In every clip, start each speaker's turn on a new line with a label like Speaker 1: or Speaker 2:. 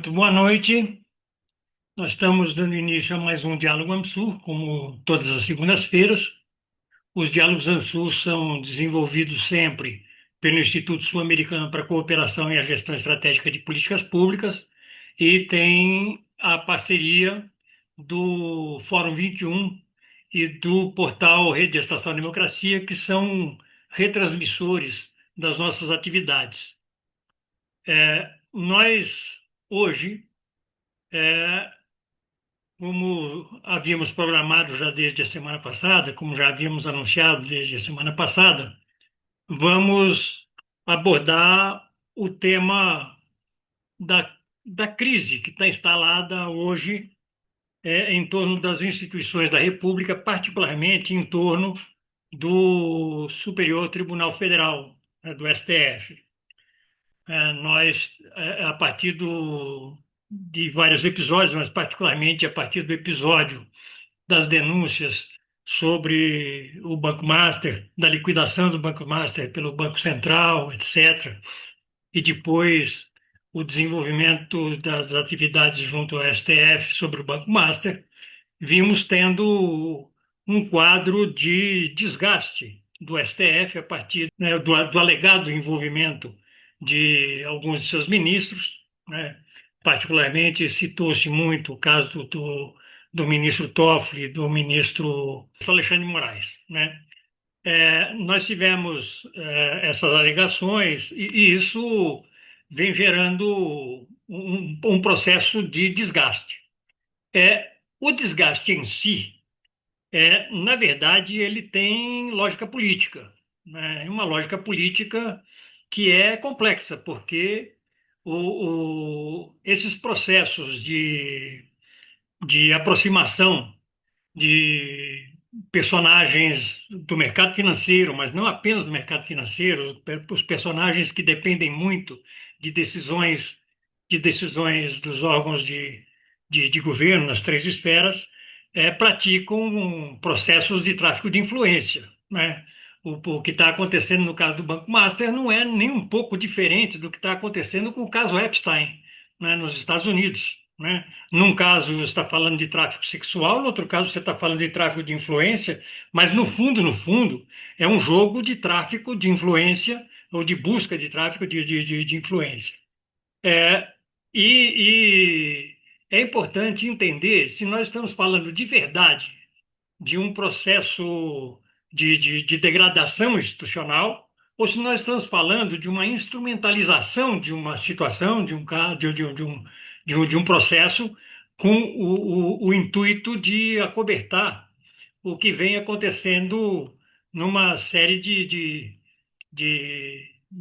Speaker 1: Muito boa noite. Nós estamos dando início a mais um Diálogo AMSUR, como todas as segundas-feiras. Os Diálogos AMSUR são desenvolvidos sempre pelo Instituto Sul-Americano para a Cooperação e a Gestão Estratégica de Políticas Públicas e tem a parceria do Fórum 21 e do portal Rede de Estação Democracia, que são retransmissores das nossas atividades. Nós, hoje, é, como havíamos programado já desde a semana passada, como já havíamos anunciado desde a semana passada, vamos abordar o tema da crise que está instalada hoje em torno das instituições da República, particularmente em torno do Superior Tribunal Federal, do STF. A partir de vários episódios, mas particularmente a partir do episódio das denúncias sobre o Banco Master, da liquidação do Banco Master pelo Banco Central, etc., e depois o desenvolvimento das atividades junto ao STF sobre o Banco Master, vimos tendo um quadro de desgaste do STF a partir, né, do alegado envolvimento de alguns de seus ministros, né? Particularmente citou-se muito o caso do ministro Toffoli e do ministro Alexandre de Moraes, né? Nós tivemos essas alegações e isso vem gerando um processo de desgaste. O desgaste em si, na verdade, ele tem lógica política, né? Uma lógica política que é complexa, porque esses processos de aproximação de personagens do mercado financeiro, mas não apenas do mercado financeiro, os personagens que dependem muito de decisões, de decisões dos órgãos de governo nas três esferas, praticam processos de tráfico de influência, né? O que está acontecendo no caso do Banco Master não é nem um pouco diferente do que está acontecendo com o caso Epstein, né, nos Estados Unidos, né? Num caso você está falando de tráfico sexual, no outro caso você está falando de tráfico de influência, mas no fundo, é um jogo de tráfico de influência ou de busca de tráfico de influência. É, e é importante entender se nós estamos falando de verdade de um processo de degradação institucional ou se nós estamos falando de uma instrumentalização de uma situação, de um processo com o intuito de acobertar o que vem acontecendo numa série de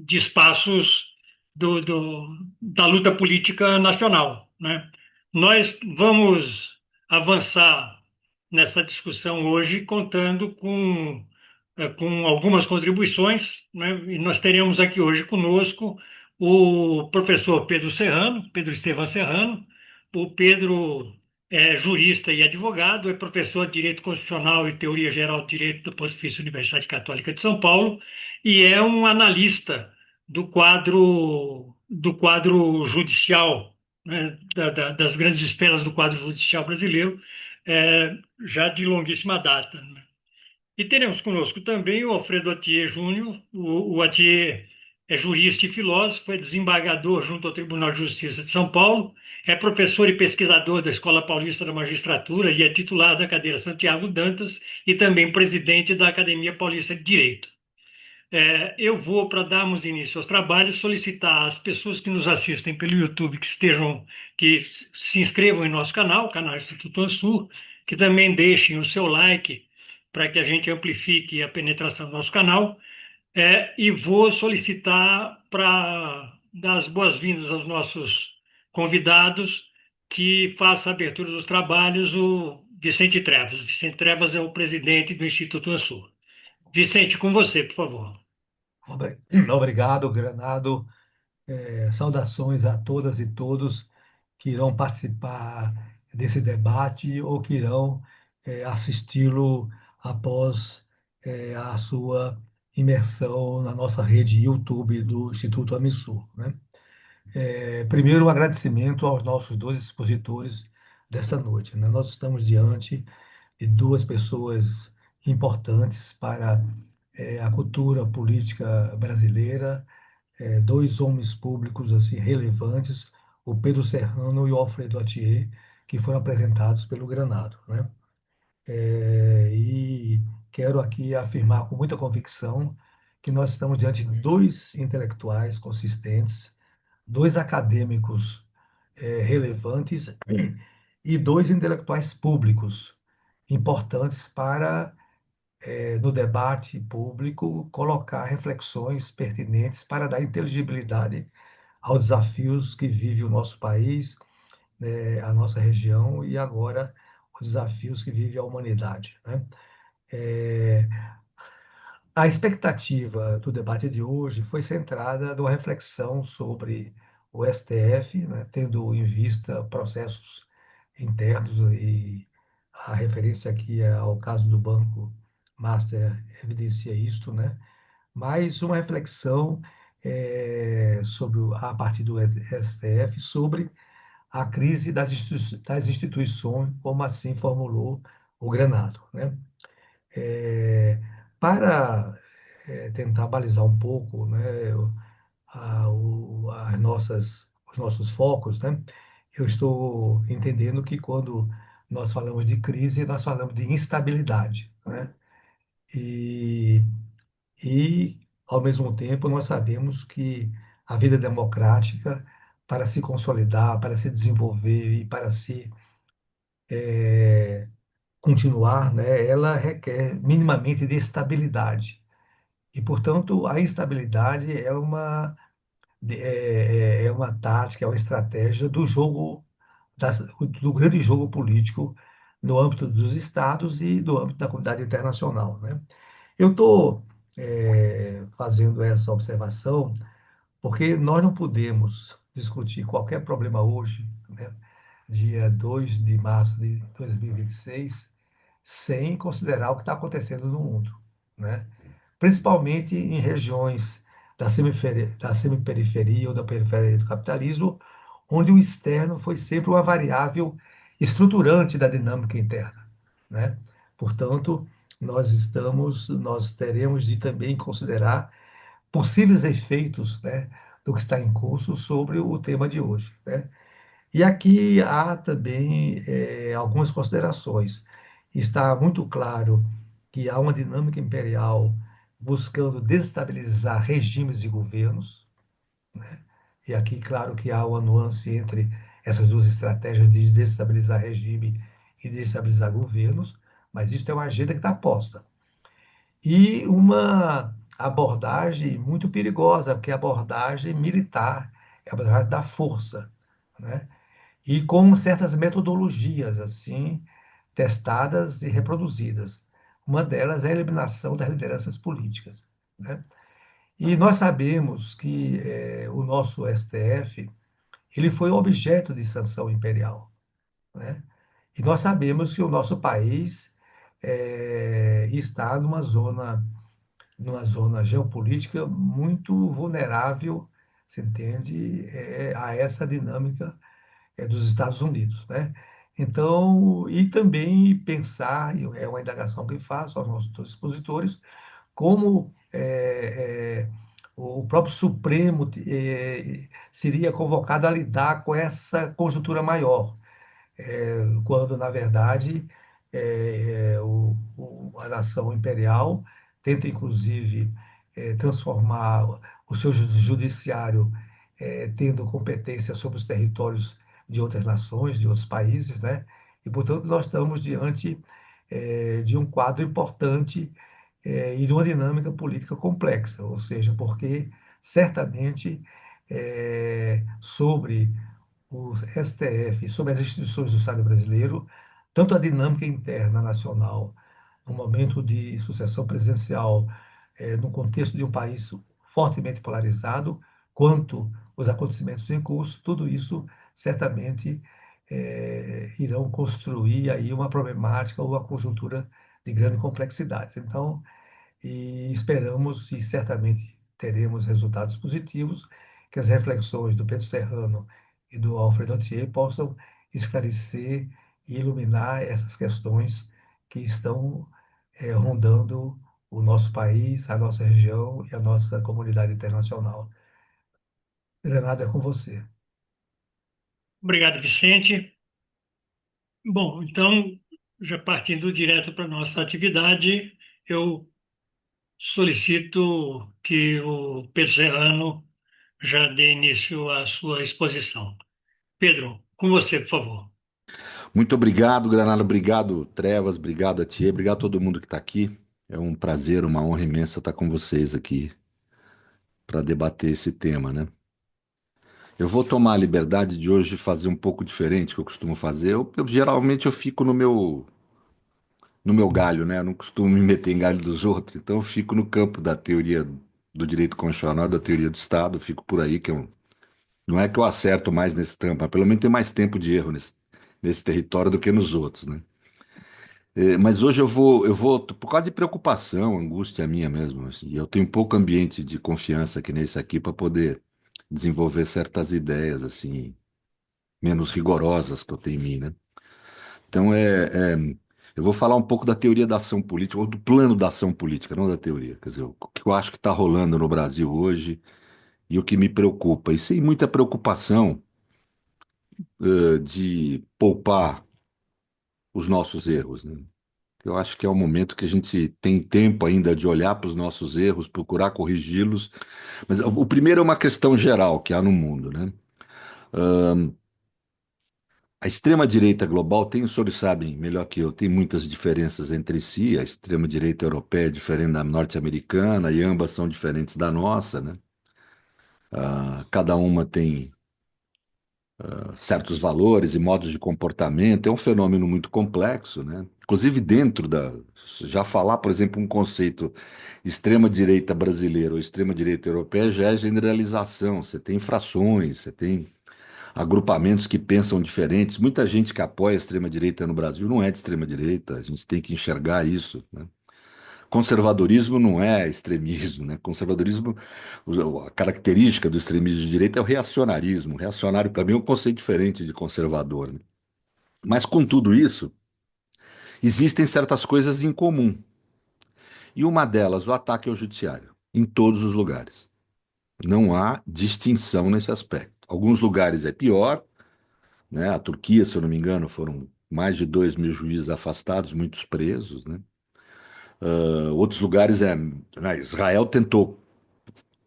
Speaker 1: espaços da luta política nacional, né? Nós vamos avançar nessa discussão hoje contando com algumas contribuições, né? E nós teremos aqui hoje conosco o professor Pedro Serrano, Pedro Estevam Serrano. O Pedro é jurista e advogado, é professor de Direito Constitucional e Teoria Geral de Direito da Pontifícia Universidade Católica de São Paulo e é um analista do quadro judicial, né, das grandes esferas do quadro judicial brasileiro, já de longuíssima data, né? E teremos conosco também o Alfredo Atier Júnior. O Atier é jurista e filósofo, é desembargador junto ao Tribunal de Justiça de São Paulo, é professor e pesquisador da Escola Paulista da Magistratura e é titular da cadeira Santiago Dantas e também presidente da Academia Paulista de Direito. Eu vou, para darmos início aos trabalhos, solicitar às pessoas que nos assistem pelo YouTube que se inscrevam em nosso canal, o canal Instituto Ansur, que também deixem o seu like para que a gente amplifique a penetração do nosso canal. E vou solicitar para dar as boas-vindas aos nossos convidados que faça a abertura dos trabalhos o Vicente Trevas. Vicente Trevas é o presidente do Instituto Ansur. Vicente, com você, por favor.
Speaker 2: Obrigado, Granado. Saudações a todas e todos que irão participar desse debate ou que irão assisti-lo após a sua imersão na nossa rede YouTube do Instituto Amisur, né? Primeiro, um agradecimento aos nossos dois expositores dessa noite, né? Nós estamos diante de duas pessoas importantes para a cultura política brasileira, dois homens públicos assim relevantes, o Pedro Serrano e o Alfredo Atier, que foram apresentados pelo Granado, né? E quero aqui afirmar com muita convicção que nós estamos diante de dois intelectuais consistentes, dois acadêmicos relevantes e dois intelectuais públicos importantes para, no debate público, colocar reflexões pertinentes para dar inteligibilidade aos desafios que vive o nosso país, a nossa região e agora os desafios que vive a humanidade, né? É, a expectativa do debate de hoje foi centrada numa reflexão sobre o STF, né, tendo em vista processos internos e a referência aqui é ao caso do Banco Master evidencia isto, né? Mas uma reflexão a partir do STF sobre a crise das instituições, como assim formulou o Granado, né? É, para tentar balizar um pouco, né, os nossos focos, né, eu estou entendendo que quando nós falamos de crise, nós falamos de instabilidade, né, e, ao mesmo tempo, nós sabemos que a vida democrática, para se consolidar, para se desenvolver e para se continuar, né, ela requer minimamente de estabilidade. E, portanto, a instabilidade é uma tática, é uma estratégia do jogo, do grande jogo político no âmbito dos estados e do âmbito da comunidade internacional, né? Eu estou fazendo essa observação porque nós não podemos discutir qualquer problema hoje, né, dia 2 de março de 2026, sem considerar o que está acontecendo no mundo, né? Principalmente em regiões da semiperiferia ou da periferia do capitalismo, onde o externo foi sempre uma variável estruturante da dinâmica interna, né? Portanto, nós teremos de também considerar possíveis efeitos, né, do que está em curso sobre o tema de hoje, né? E aqui há também algumas considerações. Está muito claro que há uma dinâmica imperial buscando desestabilizar regimes e governos, né? E aqui, claro que há uma nuance entre essas duas estratégias de desestabilizar regime e desestabilizar governos, mas isso é uma agenda que está posta. E uma abordagem muito perigosa, que é a abordagem militar, é a abordagem da força, né? E com certas metodologias assim testadas e reproduzidas. Uma delas é a eliminação das lideranças políticas, né? E nós sabemos que o nosso STF ele foi objeto de sanção imperial, né? E nós sabemos que o nosso país está numa zona geopolítica muito vulnerável, se entende, a essa dinâmica dos Estados Unidos, né? Então, e também pensar, e é uma indagação que faço aos nossos expositores, como o próprio Supremo seria convocado a lidar com essa conjuntura maior, quando, na verdade, a nação imperial tenta, inclusive, transformar o seu judiciário, tendo competência sobre os territórios de outras nações, de outros países, né? E, portanto, nós estamos diante, de um quadro importante, e de uma dinâmica política complexa, ou seja, porque certamente sobre o STF, sobre as instituições do Estado brasileiro, tanto a dinâmica interna nacional, no momento de sucessão presidencial, no contexto de um país fortemente polarizado, quanto os acontecimentos em curso, tudo isso certamente irão construir aí uma problemática ou uma conjuntura de grande complexidade. Então, e esperamos e certamente teremos resultados positivos, que as reflexões do Pedro Serrano e do Alfredo Atier possam esclarecer e iluminar essas questões que estão rondando o nosso país, a nossa região e a nossa comunidade internacional. Granada é com você.
Speaker 1: Obrigado, Vicente. Bom, então, já partindo direto para a nossa atividade, eu solicito que o Pedro Serrano já dê início à sua exposição. Pedro, com você, por favor.
Speaker 3: Muito obrigado, Granada. Obrigado, Trevas. Obrigado, Atiê. Obrigado a todo mundo que está aqui. É um prazer, uma honra imensa estar com vocês aqui para debater esse tema, né? Eu vou tomar a liberdade de hoje fazer um pouco diferente do que eu costumo fazer. Geralmente eu fico no meu galho, né? Eu não costumo me meter em galho dos outros. Então eu fico no campo da teoria do direito constitucional, da teoria do Estado. Eu fico por aí não é que eu acerto mais nesse campo, mas pelo menos tem mais tempo de erro nesse território do que nos outros, né? Mas hoje eu vou, por causa de preocupação, angústia minha mesmo, assim, e eu tenho pouco ambiente de confiança aqui nesse aqui para poder desenvolver certas ideias, assim, menos rigorosas que eu tenho em mim, né? Então, eu vou falar um pouco da teoria da ação política, ou do plano da ação política, não da teoria. Quer dizer, o que eu acho que está rolando no Brasil hoje e o que me preocupa. E sem muita preocupação, de poupar os nossos erros, né? Eu acho que é o momento que a gente tem tempo ainda de olhar para os nossos erros, procurar corrigi-los. Mas o primeiro é uma questão geral que há no mundo, né? A extrema-direita global tem, os senhores sabem melhor que eu, tem muitas diferenças entre si. A extrema-direita europeia é diferente da norte-americana e ambas são diferentes da nossa, né? Cada uma tem certos valores e modos de comportamento. É um fenômeno muito complexo, né? Inclusive dentro da. Já falar, por exemplo, um conceito extrema-direita brasileira ou extrema-direita europeia já é generalização. Você tem frações, você tem agrupamentos que pensam diferentes. Muita gente que apoia a extrema-direita no Brasil não é de extrema-direita. A gente tem que enxergar isso, né? Conservadorismo não é extremismo, né? Conservadorismo, a característica do extremismo de direita é o reacionarismo. Reacionário, para mim, é um conceito diferente de conservador, né? Mas com tudo isso, existem certas coisas em comum. E uma delas, o ataque ao judiciário, em todos os lugares. Não há distinção nesse aspecto. Alguns lugares é pior, né? A Turquia, se eu não me engano, foram mais de 2.000 juízes afastados, muitos presos, né? Outros lugares né, Israel tentou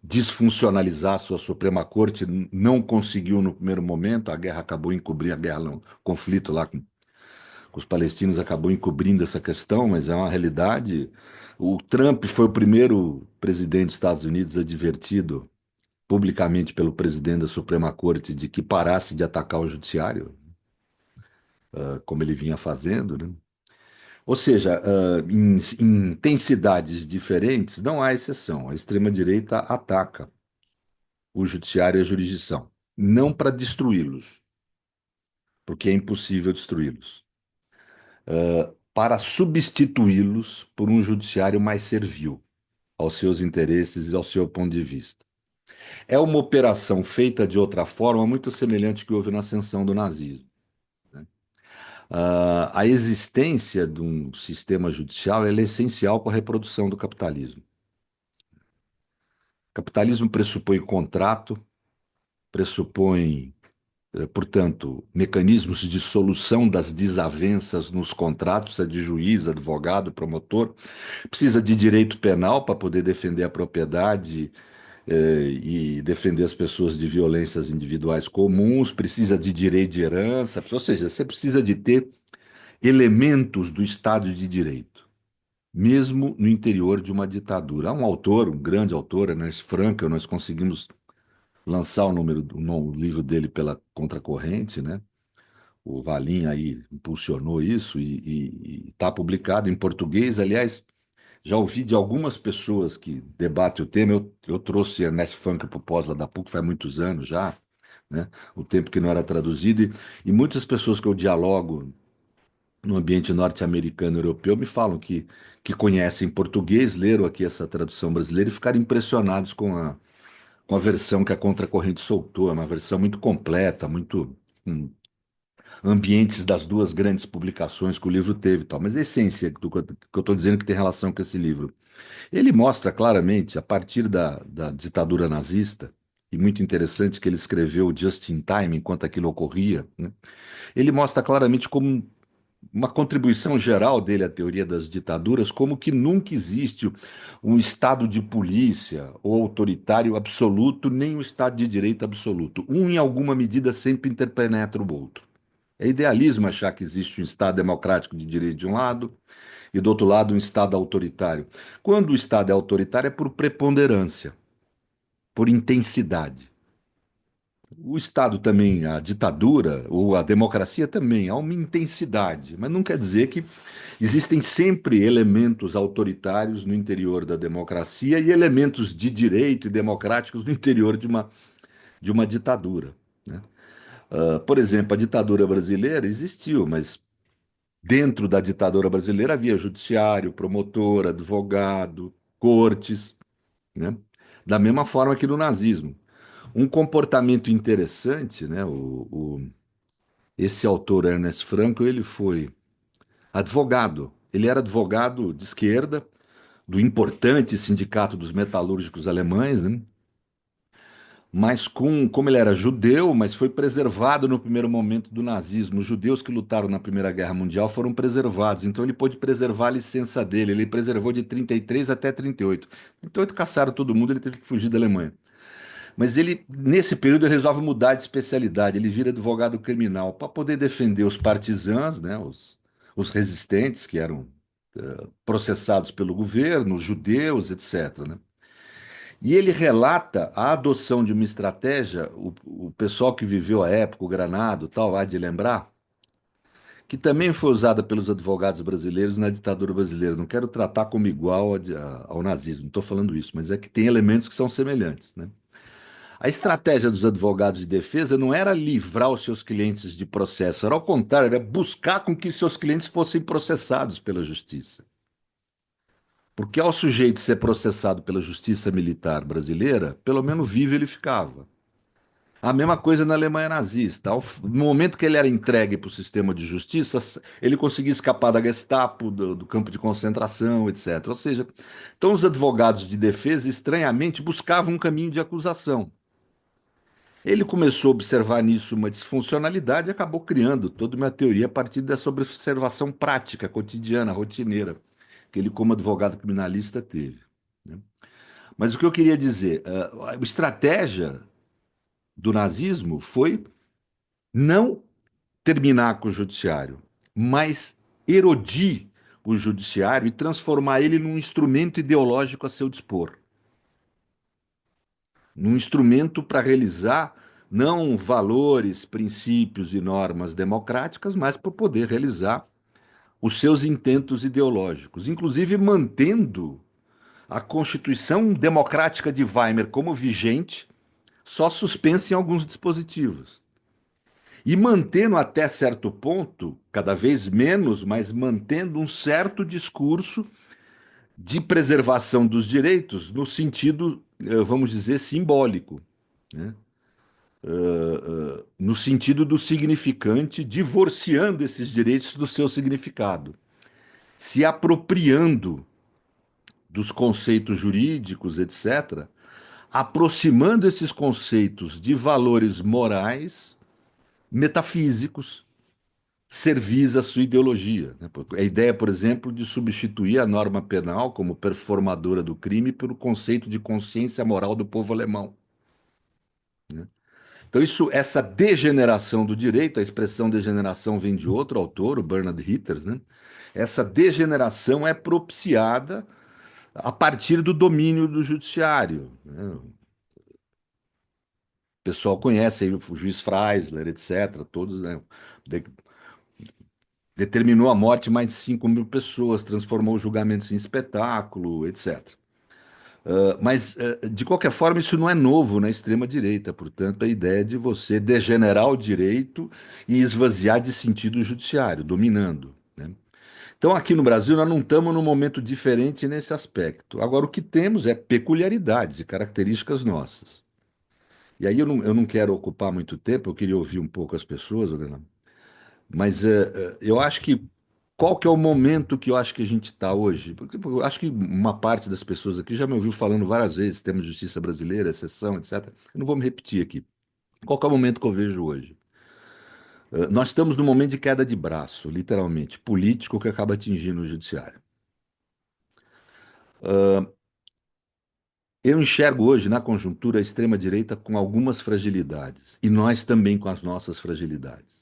Speaker 3: desfuncionalizar a sua Suprema Corte, não conseguiu no primeiro momento, a guerra acabou encobrindo, a guerra, não, o conflito lá com os palestinos acabou encobrindo essa questão, mas é uma realidade. O Trump foi o primeiro presidente dos Estados Unidos advertido publicamente pelo presidente da Suprema Corte de que parasse de atacar o judiciário, como ele vinha fazendo, né? Ou seja, em intensidades diferentes, não há exceção. A extrema-direita ataca o judiciário e a jurisdição. Não para destruí-los, porque é impossível destruí-los, para substituí-los por um judiciário mais servil aos seus interesses e ao seu ponto de vista. É uma operação feita de outra forma, muito semelhante ao que houve na ascensão do nazismo. A existência de um sistema judicial é essencial para a reprodução do capitalismo. O capitalismo pressupõe contrato, pressupõe portanto, mecanismos de solução das desavenças nos contratos, é de juiz, advogado, promotor, precisa de direito penal para poder defender a propriedade e defender as pessoas de violências individuais comuns, precisa de direito de herança, ou seja, você precisa de ter elementos do Estado de Direito, mesmo no interior de uma ditadura. Há um autor, um grande autor, Ernest Frankl, nós conseguimos lançar o livro dele pela Contracorrente, né? O Valim aí impulsionou isso e está publicado em português. Aliás, já ouvi de algumas pessoas que debatem o tema. Eu trouxe Ernest Funk para o pós lá da PUC faz muitos anos já, né? O tempo que não era traduzido. E muitas pessoas que eu dialogo no ambiente norte-americano e europeu me falam que conhecem português, leram aqui essa tradução brasileira e ficaram impressionados com com a versão que a Contracorrente soltou, é uma versão muito completa, muito ambientes das duas grandes publicações que o livro teve, e tal. Mas a essência do que eu estou dizendo que tem relação com esse livro, ele mostra claramente, a partir da ditadura nazista, e muito interessante que ele escreveu just in time, enquanto aquilo ocorria, né? Ele mostra claramente como uma contribuição geral dele à teoria das ditaduras, como que nunca existe um estado de polícia ou autoritário absoluto, nem um estado de direito absoluto. Um, em alguma medida, sempre interpenetra o outro. É idealismo achar que existe um estado democrático de direito de um lado e, do outro lado, um estado autoritário. Quando o estado é autoritário, é por preponderância, por intensidade. O Estado também, a ditadura ou a democracia também, há uma intensidade, mas não quer dizer que existem sempre elementos autoritários no interior da democracia e elementos de direito e democráticos no interior de uma ditadura, né? Por exemplo, a ditadura brasileira existiu, mas dentro da ditadura brasileira havia judiciário, promotor, advogado, cortes, né? Da mesma forma que no nazismo. Um comportamento interessante, né? Esse autor, Ernest Franco, ele foi advogado. Ele era advogado de esquerda, do importante Sindicato dos Metalúrgicos Alemães, né? Mas como ele era judeu, mas foi preservado no primeiro momento do nazismo. Os judeus que lutaram na Primeira Guerra Mundial foram preservados, então ele pôde preservar a licença dele. Ele preservou de 33 até 38. 38 caçaram todo mundo, ele teve que fugir da Alemanha. Mas ele, nesse período, ele resolve mudar de especialidade. Ele vira advogado criminal para poder defender os partisãs, né, os resistentes que eram processados pelo governo, os judeus, etc., né? E ele relata a adoção de uma estratégia, o pessoal que viveu a época, o Granado, tal, há de lembrar, que também foi usada pelos advogados brasileiros na ditadura brasileira. Não quero tratar como igual ao nazismo, não estou falando isso, mas é que tem elementos que são semelhantes, né? A estratégia dos advogados de defesa não era livrar os seus clientes de processo, era ao contrário, era buscar com que seus clientes fossem processados pela justiça. Porque ao sujeito ser processado pela justiça militar brasileira, pelo menos vivo ele ficava. A mesma coisa na Alemanha nazista. No momento que ele era entregue para o sistema de justiça, ele conseguia escapar da Gestapo, do campo de concentração, etc. Ou seja, então os advogados de defesa, estranhamente, buscavam um caminho de acusação. Ele começou a observar nisso uma disfuncionalidade e acabou criando toda uma teoria a partir dessa observação prática, cotidiana, rotineira, que ele, como advogado criminalista, teve, né? Mas o que eu queria dizer, a estratégia do nazismo foi não terminar com o judiciário, mas erodir o judiciário e transformar ele num instrumento ideológico a seu dispor, num instrumento para realizar não valores, princípios e normas democráticas, mas para poder realizar os seus intentos ideológicos, inclusive mantendo a Constituição Democrática de Weimar como vigente, só suspensa em alguns dispositivos. E mantendo até certo ponto, cada vez menos, mas mantendo um certo discurso de preservação dos direitos no sentido, vamos dizer, simbólico, né? No sentido do significante, divorciando esses direitos do seu significado, se apropriando dos conceitos jurídicos, etc., aproximando esses conceitos de valores morais, metafísicos, servis à sua ideologia, né? A ideia, por exemplo, de substituir a norma penal como performadora do crime pelo conceito de consciência moral do povo alemão, né? Então, essa degeneração do direito, a expressão degeneração vem de outro autor, o Bernard Hitters, né? Essa degeneração é propiciada a partir do domínio do judiciário, né? O pessoal conhece aí o juiz Freisler, etc., todos, né? Determinou a morte de mais de 5 mil pessoas, transformou os julgamentos em espetáculo, etc. Mas, de qualquer forma, isso não é novo na extrema-direita. Portanto, a ideia de você degenerar o direito e esvaziar de sentido o judiciário, dominando, né? Então, aqui no Brasil, nós não estamos num momento diferente nesse aspecto. Agora, o que temos é peculiaridades e características nossas. E aí eu não quero ocupar muito tempo, eu queria ouvir um pouco as pessoas, Adriano. Mas eu acho que qual que é o momento que eu acho que a gente está hoje? Porque tipo, eu acho que uma parte das pessoas aqui já me ouviu falando várias vezes, temos justiça brasileira, exceção, etc. Eu não vou me repetir aqui. Qual que é o momento que eu vejo hoje? Nós estamos num momento de queda de braço, literalmente, político que acaba atingindo o judiciário. Eu enxergo hoje na conjuntura a extrema-direita com algumas fragilidades, e nós também com as nossas fragilidades.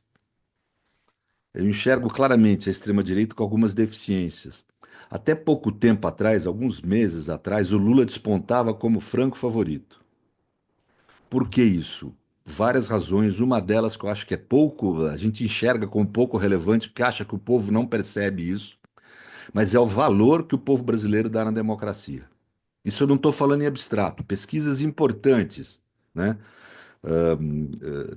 Speaker 3: Eu enxergo claramente a extrema-direita com algumas deficiências. Até pouco tempo atrás, alguns meses atrás, o Lula despontava como franco favorito. Por que isso? Várias razões. Uma delas que eu acho que é pouco, a gente enxerga como pouco relevante, porque acha que o povo não percebe isso, mas é o valor que o povo brasileiro dá na democracia. Isso eu não estou falando em abstrato. Pesquisas importantes, né?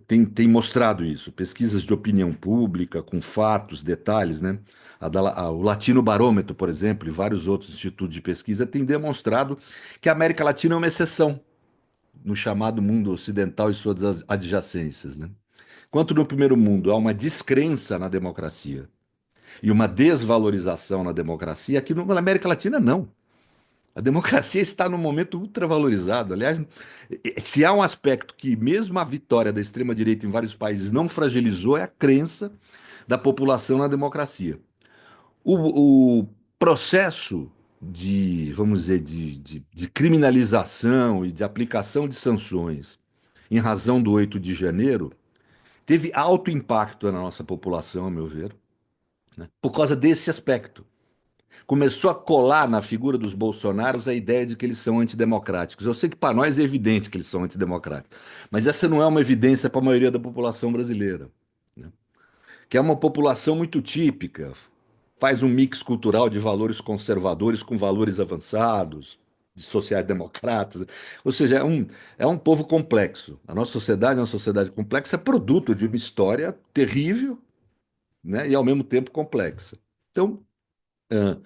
Speaker 3: Tem mostrado isso, pesquisas de opinião pública, com fatos, detalhes, né? O Latino Barômetro, por exemplo, e vários outros institutos de pesquisa têm demonstrado que a América Latina é uma exceção no chamado mundo ocidental e suas adjacências, né? Enquanto no primeiro mundo há uma descrença na democracia e uma desvalorização na democracia, aqui na América Latina não. A democracia está num momento ultravalorizado. Aliás, se há um aspecto que, mesmo a vitória da extrema-direita em vários países não fragilizou, é a crença da população na democracia. O processo de, vamos dizer, de criminalização e de aplicação de sanções em razão do 8 de janeiro teve alto impacto na nossa população, a meu ver, né, por causa desse aspecto. Começou a colar na figura dos bolsonaros a ideia de que eles são antidemocráticos. Eu sei que para nós é evidente que eles são antidemocráticos, mas essa não é uma evidência para a maioria da população brasileira, né? Que é uma população muito típica, faz um mix cultural de valores conservadores com valores avançados, de sociais-democratas, ou seja, é um povo complexo. A nossa sociedade é uma sociedade complexa, é produto de uma história terrível, né, e ao mesmo tempo complexa. Então, ah,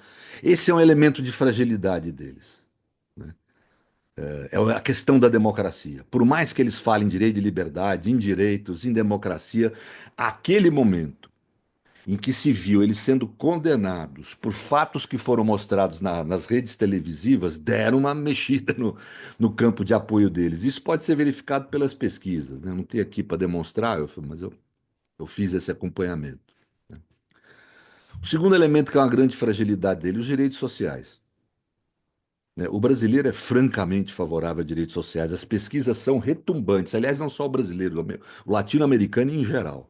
Speaker 3: esse é um elemento de fragilidade deles, né? É a questão da democracia. Por mais que eles falem direito de liberdade, em direitos, em democracia, aquele momento em que se viu eles sendo condenados por fatos que foram mostrados nas redes televisivas, deram uma mexida no campo de apoio deles. Isso pode ser verificado pelas pesquisas, né? Não tenho aqui para demonstrar, mas eu fiz esse acompanhamento. O segundo elemento que é uma grande fragilidade dele, os direitos sociais, né? O brasileiro é francamente favorável a direitos sociais. As pesquisas são retumbantes. Aliás, não só o brasileiro, o latino-americano em geral,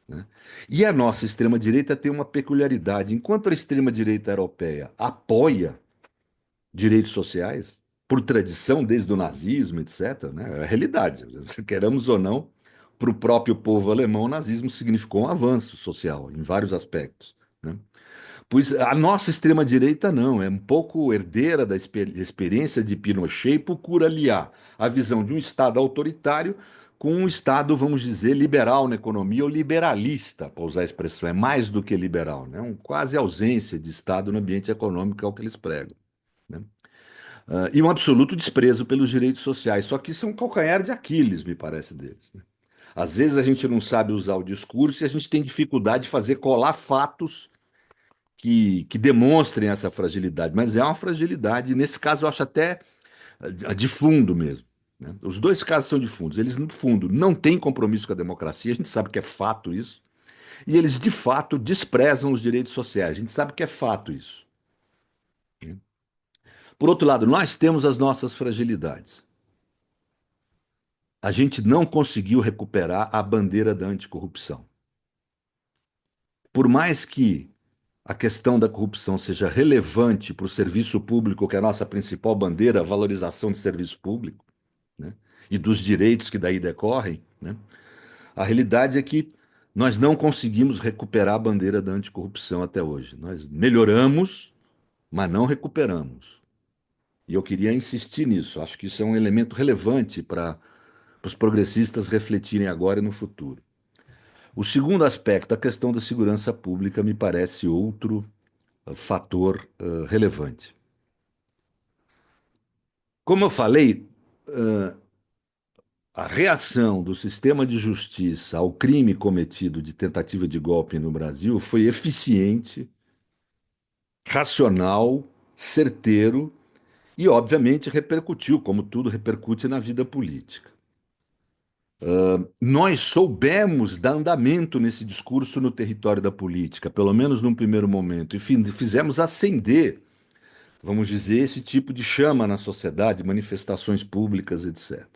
Speaker 3: né? E a nossa extrema-direita tem uma peculiaridade. Enquanto a extrema-direita europeia apoia direitos sociais, por tradição, desde o nazismo, etc., né? É a realidade. Queremos ou não, para o próprio povo alemão, o nazismo significou um avanço social em vários aspectos, né? Pois a nossa extrema-direita não, é um pouco herdeira da experiência de Pinochet e procura aliar a visão de um Estado autoritário com um Estado, vamos dizer, liberal na economia ou liberalista, para usar a expressão, é mais do que liberal, né? Quase ausência de Estado no ambiente econômico é o que eles pregam, né? E um absoluto desprezo pelos direitos sociais, só que isso é um calcanhar de Aquiles, me parece, deles, né? Às vezes a gente não sabe usar o discurso e a gente tem dificuldade de fazer colar fatos que demonstrem essa fragilidade, mas é uma fragilidade, e nesse caso eu acho até de fundo mesmo, né? Os dois casos são de fundos. Eles, no fundo, não têm compromisso com a democracia, a gente sabe que é fato isso, e eles, de fato, desprezam os direitos sociais, a gente sabe que é fato isso, né? Por outro lado, nós temos as nossas fragilidades. A gente não conseguiu recuperar a bandeira da anticorrupção. Por mais que a questão da corrupção seja relevante para o serviço público, que é a nossa principal bandeira, a valorização do serviço público, né, e dos direitos que daí decorrem, né, a realidade é que nós não conseguimos recuperar a bandeira da anticorrupção até hoje. Nós melhoramos, mas não recuperamos. E eu queria insistir nisso. Acho que isso é um elemento relevante para os progressistas refletirem agora e no futuro. O segundo aspecto, a questão da segurança pública, me parece outro fator relevante. Como eu falei, a reação do sistema de justiça ao crime cometido de tentativa de golpe no Brasil foi eficiente, racional, certeiro e, obviamente, repercutiu, como tudo repercute na vida política. Nós soubemos dar andamento nesse discurso no território da política, pelo menos num primeiro momento, e fizemos acender, vamos dizer, esse tipo de chama na sociedade, manifestações públicas, etc.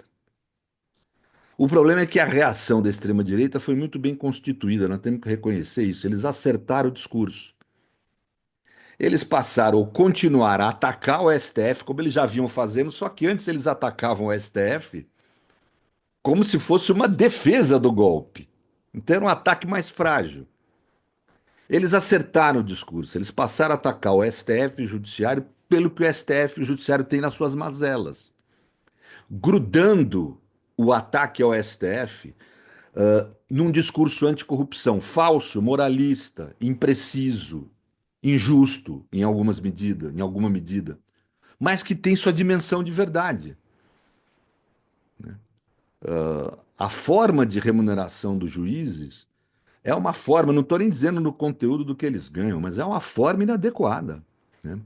Speaker 3: O problema é que a reação da extrema-direita foi muito bem constituída, nós temos que reconhecer isso. Eles acertaram o discurso. Eles passaram a continuar a atacar o STF, como eles já vinham fazendo, só que antes eles atacavam o STF como se fosse uma defesa do golpe. Então era um ataque mais frágil. Eles acertaram o discurso, eles passaram a atacar o STF e o Judiciário pelo que o STF e o Judiciário têm nas suas mazelas, grudando o ataque ao STF num discurso anticorrupção falso, moralista, impreciso, injusto em alguma medida, mas que tem sua dimensão de verdade. A forma de remuneração dos juízes é uma forma, não estou nem dizendo no conteúdo do que eles ganham, mas é uma forma inadequada, né?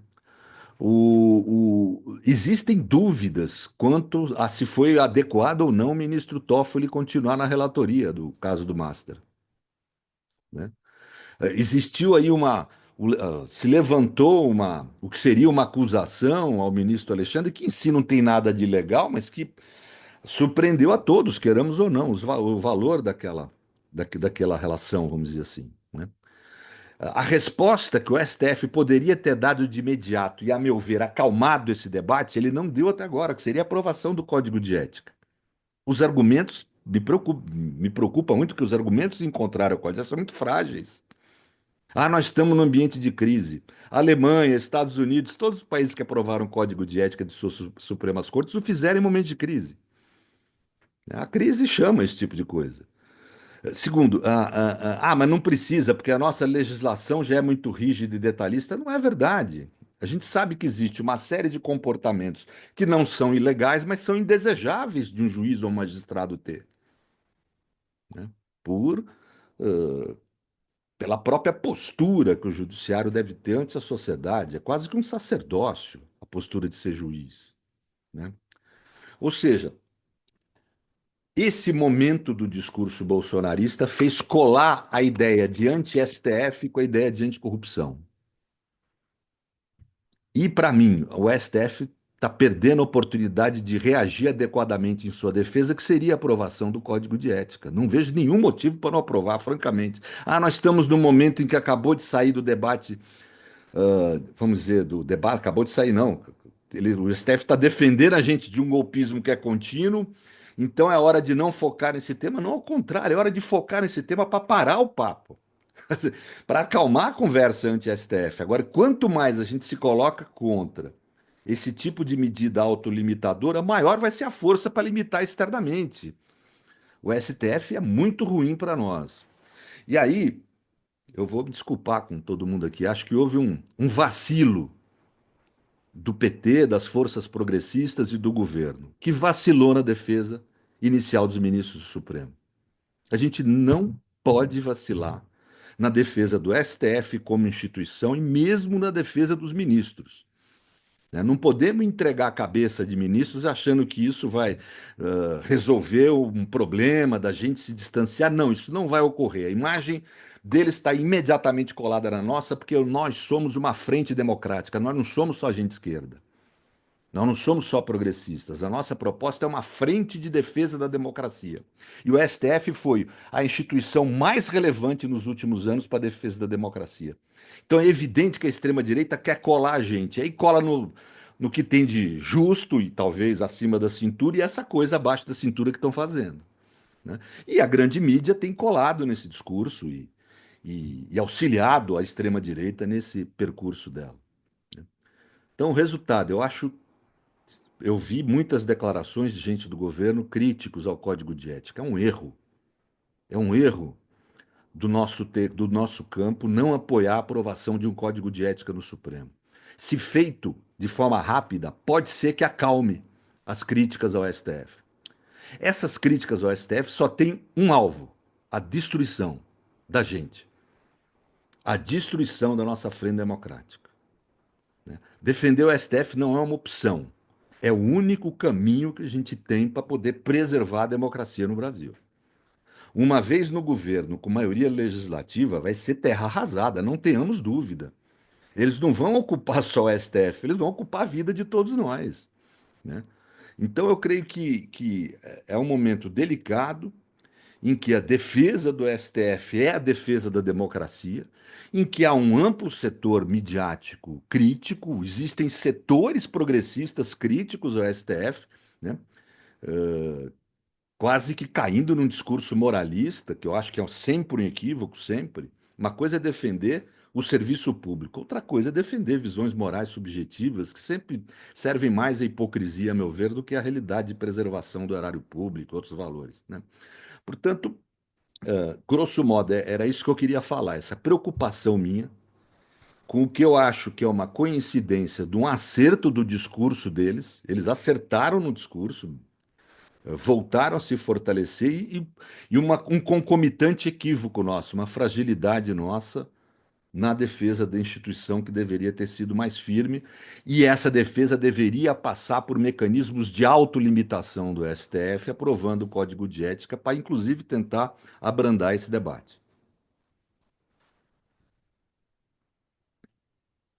Speaker 3: Existem dúvidas quanto a se foi adequado ou não o ministro Toffoli continuar na relatoria do caso do Master, né? Existiu aí se levantou o que seria uma acusação ao ministro Alexandre, que em si não tem nada de legal, mas que surpreendeu a todos, queiramos ou não, o valor daquela relação, vamos dizer assim, né? A resposta que o STF poderia ter dado de imediato e, a meu ver, acalmado esse debate, ele não deu até agora, que seria a aprovação do Código de Ética. Os argumentos me preocupa muito que os argumentos encontraram o Código de Ética são muito frágeis. Ah, nós estamos num ambiente de crise. Alemanha, Estados Unidos, todos os países que aprovaram o Código de Ética de suas Supremas Cortes o fizeram em momento de crise. A crise chama esse tipo de coisa. Segundo, mas não precisa, porque a nossa legislação já é muito rígida e detalhista. Não é verdade. A gente sabe que existe uma série de comportamentos que não são ilegais, mas são indesejáveis de um juiz ou um magistrado ter, né? Por, uh, pela própria postura que o judiciário deve ter ante a sociedade. É quase que um sacerdócio a postura de ser juiz, né? Ou seja, esse momento do discurso bolsonarista fez colar a ideia de anti-STF com a ideia de anticorrupção. E, para mim, o STF está perdendo a oportunidade de reagir adequadamente em sua defesa, que seria a aprovação do Código de Ética. Não vejo nenhum motivo para não aprovar, francamente. Ah, nós estamos num momento em que acabou de sair do debate, vamos dizer, do debate, acabou de sair, não. O STF está defendendo a gente de um golpismo que é contínuo, então é hora de não focar nesse tema. Não, ao contrário, é hora de focar nesse tema para parar o papo, para acalmar a conversa anti-STF. Agora, quanto mais a gente se coloca contra esse tipo de medida autolimitadora, maior vai ser a força para limitar externamente. O STF é muito ruim para nós. E aí, eu vou me desculpar com todo mundo aqui, acho que houve um vacilo do PT, das forças progressistas e do governo, que vacilou na defesa inicial dos ministros do Supremo. A gente não pode vacilar na defesa do STF como instituição e mesmo na defesa dos ministros, né? Não podemos entregar a cabeça de ministros achando que isso vai resolver um problema da gente se distanciar. Não, isso não vai ocorrer. A imagem deles está imediatamente colada na nossa, porque nós somos uma frente democrática, nós não somos só gente esquerda. Nós não somos só progressistas. A nossa proposta é uma frente de defesa da democracia. E o STF foi a instituição mais relevante nos últimos anos para a defesa da democracia. Então é evidente que a extrema-direita quer colar a gente. Aí cola no que tem de justo e talvez acima da cintura e essa coisa abaixo da cintura que estão fazendo, né? E a grande mídia tem colado nesse discurso e auxiliado a extrema-direita nesse percurso dela. Então, o resultado, eu vi muitas declarações de gente do governo críticos ao Código de Ética. É um erro. É um erro do nosso campo não apoiar a aprovação de um Código de Ética no Supremo. Se feito de forma rápida, pode ser que acalme as críticas ao STF. Essas críticas ao STF só têm um alvo: a destruição da gente, a destruição da nossa frente democrática. Defender o STF não é uma opção, é o único caminho que a gente tem para poder preservar a democracia no Brasil. Uma vez no governo com maioria legislativa, vai ser terra arrasada, não tenhamos dúvida. Eles não vão ocupar só o STF, eles vão ocupar a vida de todos nós, né? Então, eu creio que é um momento delicado em que a defesa do STF é a defesa da democracia, em que há um amplo setor midiático crítico, existem setores progressistas críticos ao STF, né? Quase que caindo num discurso moralista, que eu acho que é sempre um equívoco, sempre. Uma coisa é defender o serviço público, outra coisa é defender visões morais subjetivas que sempre servem mais à hipocrisia, a meu ver, do que à realidade de preservação do erário público, outros valores, né? Portanto, grosso modo, era isso que eu queria falar, essa preocupação minha com o que eu acho que é uma coincidência de um acerto do discurso deles. Eles acertaram no discurso, voltaram a se fortalecer e um concomitante equívoco nosso, uma fragilidade nossa na defesa da instituição que deveria ter sido mais firme, e essa defesa deveria passar por mecanismos de autolimitação do STF, aprovando o Código de Ética, para inclusive tentar abrandar esse debate.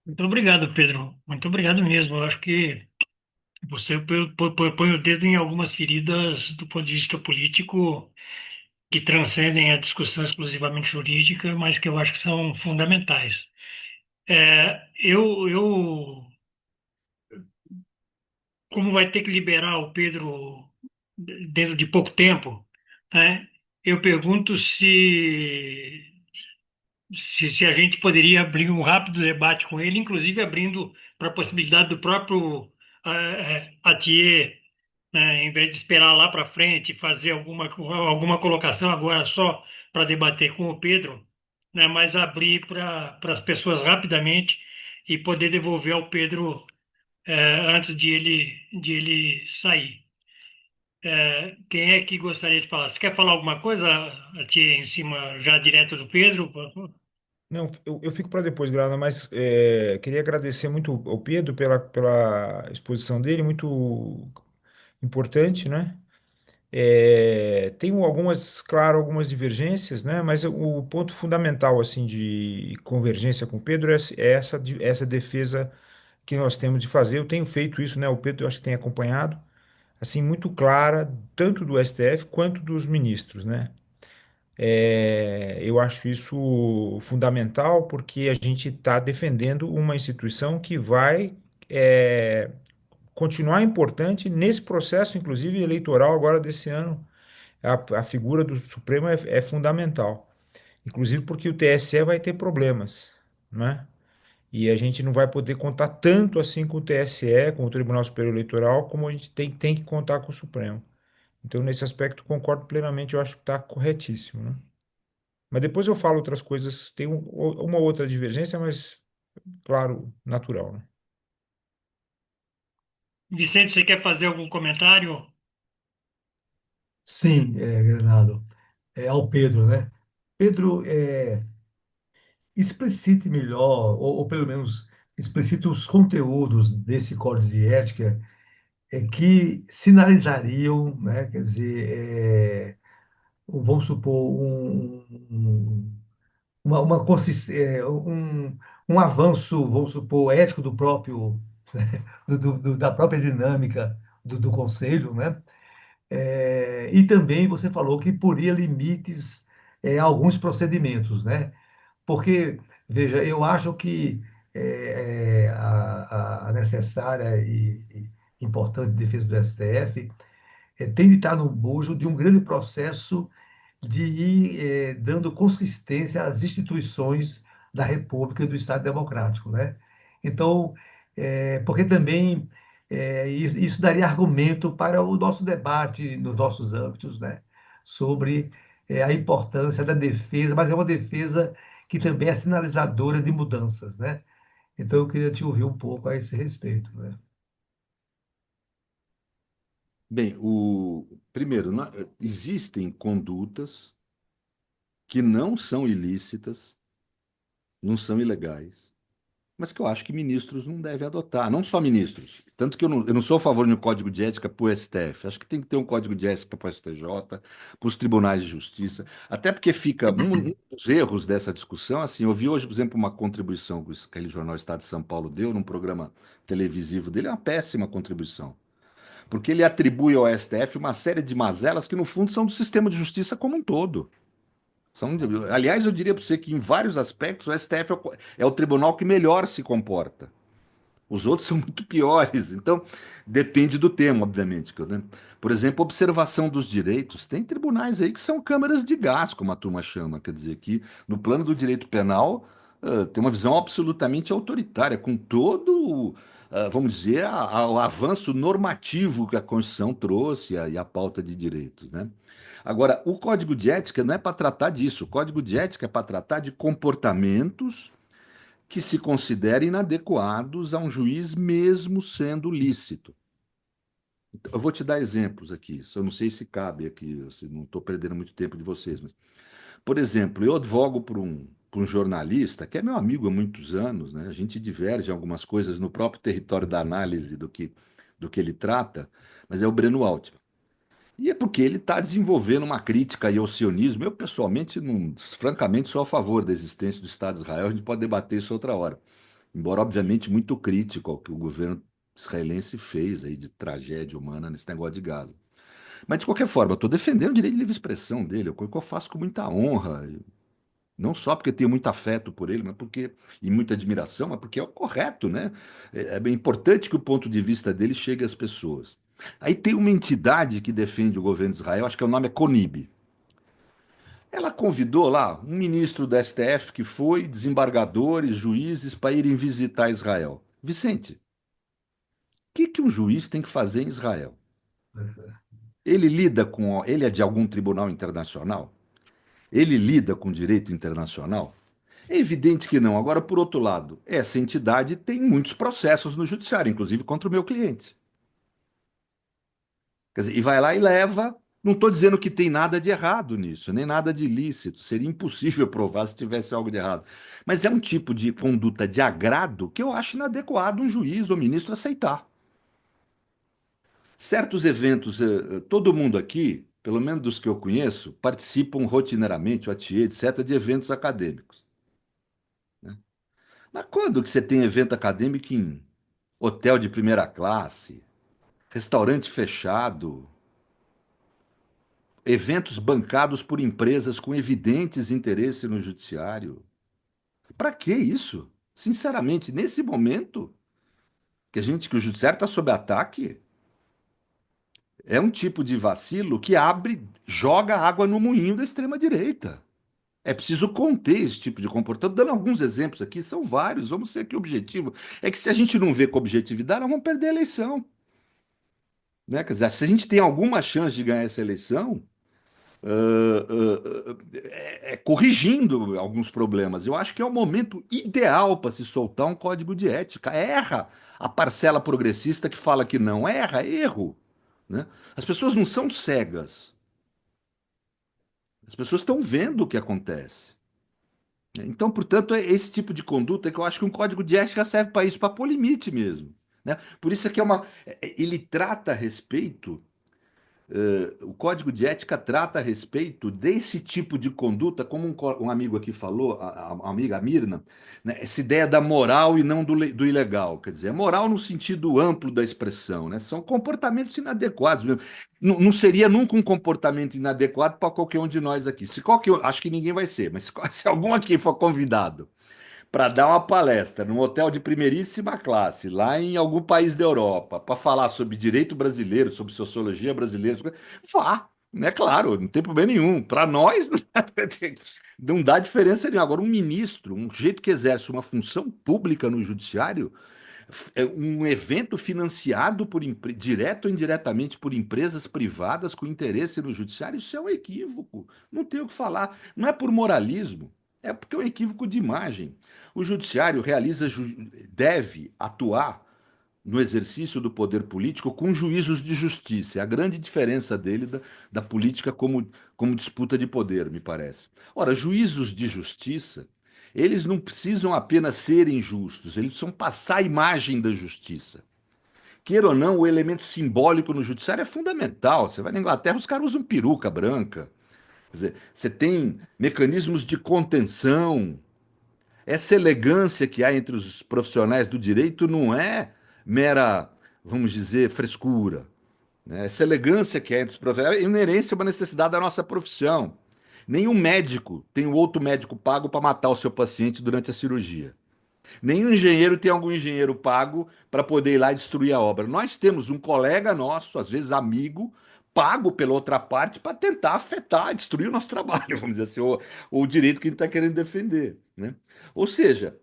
Speaker 1: Muito obrigado, Pedro. Muito obrigado mesmo. Eu acho que você põe o dedo em algumas feridas do ponto de vista político que transcendem a discussão exclusivamente jurídica, mas que eu acho que são fundamentais. Como vai ter que liberar o Pedro dentro de pouco tempo, né? Eu pergunto se a gente poderia abrir um rápido debate com ele, inclusive abrindo para a possibilidade do próprio Atier, né, em vez de esperar lá para frente, fazer alguma colocação agora só para debater com o Pedro, né, mas abrir para as pessoas rapidamente e poder devolver ao Pedro antes de ele sair. Quem é que gostaria de falar? Você quer falar alguma coisa, Atier, em cima já direto do Pedro?
Speaker 4: Não, eu fico para depois, Grana, mas queria agradecer muito ao Pedro pela exposição dele, muito importante, né? Tenho algumas, claro, algumas divergências, né? Mas o ponto fundamental, assim, de convergência com o Pedro é essa defesa que nós temos de fazer. Eu tenho feito isso, né? O Pedro, eu acho que tem acompanhado, assim, muito clara, tanto do STF quanto dos ministros, né? Eu acho isso fundamental porque a gente está defendendo uma instituição que vai é, continuar importante nesse processo, inclusive eleitoral agora desse ano. A figura do Supremo é fundamental, inclusive porque o TSE vai ter problemas, né? E a gente não vai poder contar tanto assim com o TSE, com o Tribunal Superior Eleitoral, como a gente tem que contar com o Supremo. Então, nesse aspecto, concordo plenamente, eu acho que está corretíssimo, né? Mas depois eu falo outras coisas, tem uma outra divergência, mas, claro, natural, né?
Speaker 1: Vicente, você quer fazer algum comentário?
Speaker 2: Sim, Granado, ao Pedro, né? Pedro, explicite melhor, ou pelo menos explicite os conteúdos desse código de ética que sinalizariam, né? Quer dizer, vamos supor, um avanço, vamos supor, ético do próprio, da própria dinâmica do conselho, né? E também você falou que poria limites a alguns procedimentos, né? Porque, veja, eu acho que a necessária e importante defesa do STF tem de estar no bojo de um grande processo de ir dando consistência às instituições da República e do Estado Democrático, né? Então, porque também isso daria argumento para o nosso debate nos nossos âmbitos, né? Sobre a importância da defesa, mas é uma defesa que também é sinalizadora de mudanças, né? Então, eu queria te ouvir um pouco a esse respeito, né?
Speaker 3: Bem, primeiro, existem condutas que não são ilícitas, não são ilegais, mas que eu acho que ministros não devem adotar, não só ministros. Tanto que eu não sou a favor de um código de ética para o STF. Acho que tem que ter um código de ética para o STJ, para os tribunais de justiça, até porque fica um dos erros dessa discussão. Assim, eu vi hoje, por exemplo, uma contribuição que aquele jornal Estado de São Paulo deu num programa televisivo dele, é uma péssima contribuição, porque ele atribui ao STF uma série de mazelas que, no fundo, são do sistema de justiça como um todo. Aliás, eu diria para você que, em vários aspectos, o STF é o tribunal que melhor se comporta. Os outros são muito piores. Então, depende do tema, obviamente, né? Por exemplo, observação dos direitos. Tem tribunais aí que são câmaras de gás, como a turma chama. Quer dizer, que no plano do direito penal, tem uma visão absolutamente autoritária, com todo, vamos dizer, o avanço normativo que a Constituição trouxe e a pauta de direitos, né? Agora, o código de ética não é para tratar disso. O código de ética é para tratar de comportamentos que se considerem inadequados a um juiz, mesmo sendo lícito. Então, eu vou te dar exemplos aqui. Eu não sei se cabe aqui, se não estou perdendo muito tempo de vocês, mas, por exemplo, eu advogo por um jornalista que é meu amigo há muitos anos, né? A gente diverge em algumas coisas no próprio território da análise do que ele trata, mas é o Breno Altman. E é porque ele está desenvolvendo uma crítica aí ao sionismo. Eu, pessoalmente, não, francamente, sou a favor da existência do Estado de Israel. A gente pode debater isso outra hora. Embora, obviamente, muito crítico ao que o governo israelense fez aí de tragédia humana nesse negócio de Gaza. Mas, de qualquer forma, eu estou defendendo o direito de livre expressão dele, é coisa que eu faço com muita honra. Não só porque tenho muito afeto por ele, mas porque, e muita admiração, mas porque é o correto, né? É bem importante que o ponto de vista dele chegue às pessoas. Aí tem uma entidade que defende o governo de Israel, acho que o nome é CONIB. Ela convidou lá um ministro do STF que foi, desembargadores, juízes, para irem visitar Israel. Vicente, o que um juiz tem que fazer em Israel? Ele é de algum tribunal internacional? Ele lida com direito internacional? É evidente que não. Agora, por outro lado, essa entidade tem muitos processos no judiciário, inclusive contra o meu cliente. Quer dizer, e vai lá e leva. Não estou dizendo que tem nada de errado nisso, nem nada de ilícito. Seria impossível provar se tivesse algo de errado. Mas é um tipo de conduta de agrado que eu acho inadequado um juiz ou ministro aceitar. Certos eventos, todo mundo aqui, pelo menos dos que eu conheço, participam rotineiramente, o ATIE, etc., de eventos acadêmicos. Mas quando que você tem evento acadêmico em hotel de primeira classe, restaurante fechado, eventos bancados por empresas com evidentes interesses no judiciário? Para que isso? Sinceramente, nesse momento que o judiciário está sob ataque, é um tipo de vacilo que joga água no moinho da extrema-direita. É preciso conter esse tipo de comportamento. Estou dando alguns exemplos aqui, são vários. Vamos ser aqui objetivo. É que se a gente não vê com objetividade, nós vamos perder a eleição. Né? Quer dizer, se a gente tem alguma chance de ganhar essa eleição, corrigindo alguns problemas. Eu acho que é o momento ideal para se soltar um código de ética. Erra a parcela progressista que fala que não. Erro. Né? As pessoas não são cegas. As pessoas estão vendo o que acontece. Então, portanto, é esse tipo de conduta que eu acho que um código de ética serve para isso, para pôr limite mesmo. Né? Por isso é que ele trata a respeito. O Código de Ética trata a respeito desse tipo de conduta, como um amigo aqui falou, a amiga Mirna, né, essa ideia da moral e não do ilegal. Quer dizer, moral no sentido amplo da expressão, né? São comportamentos inadequados mesmo. Não seria nunca um comportamento inadequado para qualquer um de nós aqui. Se qualquer, acho que ninguém vai ser, mas se algum aqui for convidado para dar uma palestra num hotel de primeiríssima classe, lá em algum país da Europa, para falar sobre direito brasileiro, sobre sociologia brasileira, vá, né? Claro, não tem problema nenhum. Para nós, não dá diferença nenhuma. Agora, um ministro, um sujeito que exerce uma função pública no judiciário, é um evento financiado direto ou indiretamente por empresas privadas com interesse no judiciário, isso é um equívoco. Não tem o que falar. Não é por moralismo, é porque é um equívoco de imagem. O judiciário deve atuar no exercício do poder político com juízos de justiça. É a grande diferença dele da política como disputa de poder, me parece. Ora, juízos de justiça, eles não precisam apenas serem justos, eles precisam passar a imagem da justiça. Queira ou não, o elemento simbólico no judiciário é fundamental. Você vai na Inglaterra, os caras usam peruca branca. Quer dizer, você tem mecanismos de contenção. Essa elegância que há entre os profissionais do direito não é mera, vamos dizer, frescura, né? Essa elegância que há entre os profissionais é inerência a uma necessidade da nossa profissão. Nenhum médico tem o outro médico pago para matar o seu paciente durante a cirurgia. Nenhum engenheiro tem algum engenheiro pago para poder ir lá e destruir a obra. Nós temos um colega nosso, às vezes amigo, pago pela outra parte para tentar afetar, destruir o nosso trabalho, vamos dizer assim, ou o direito que a gente está querendo defender, né? Ou seja,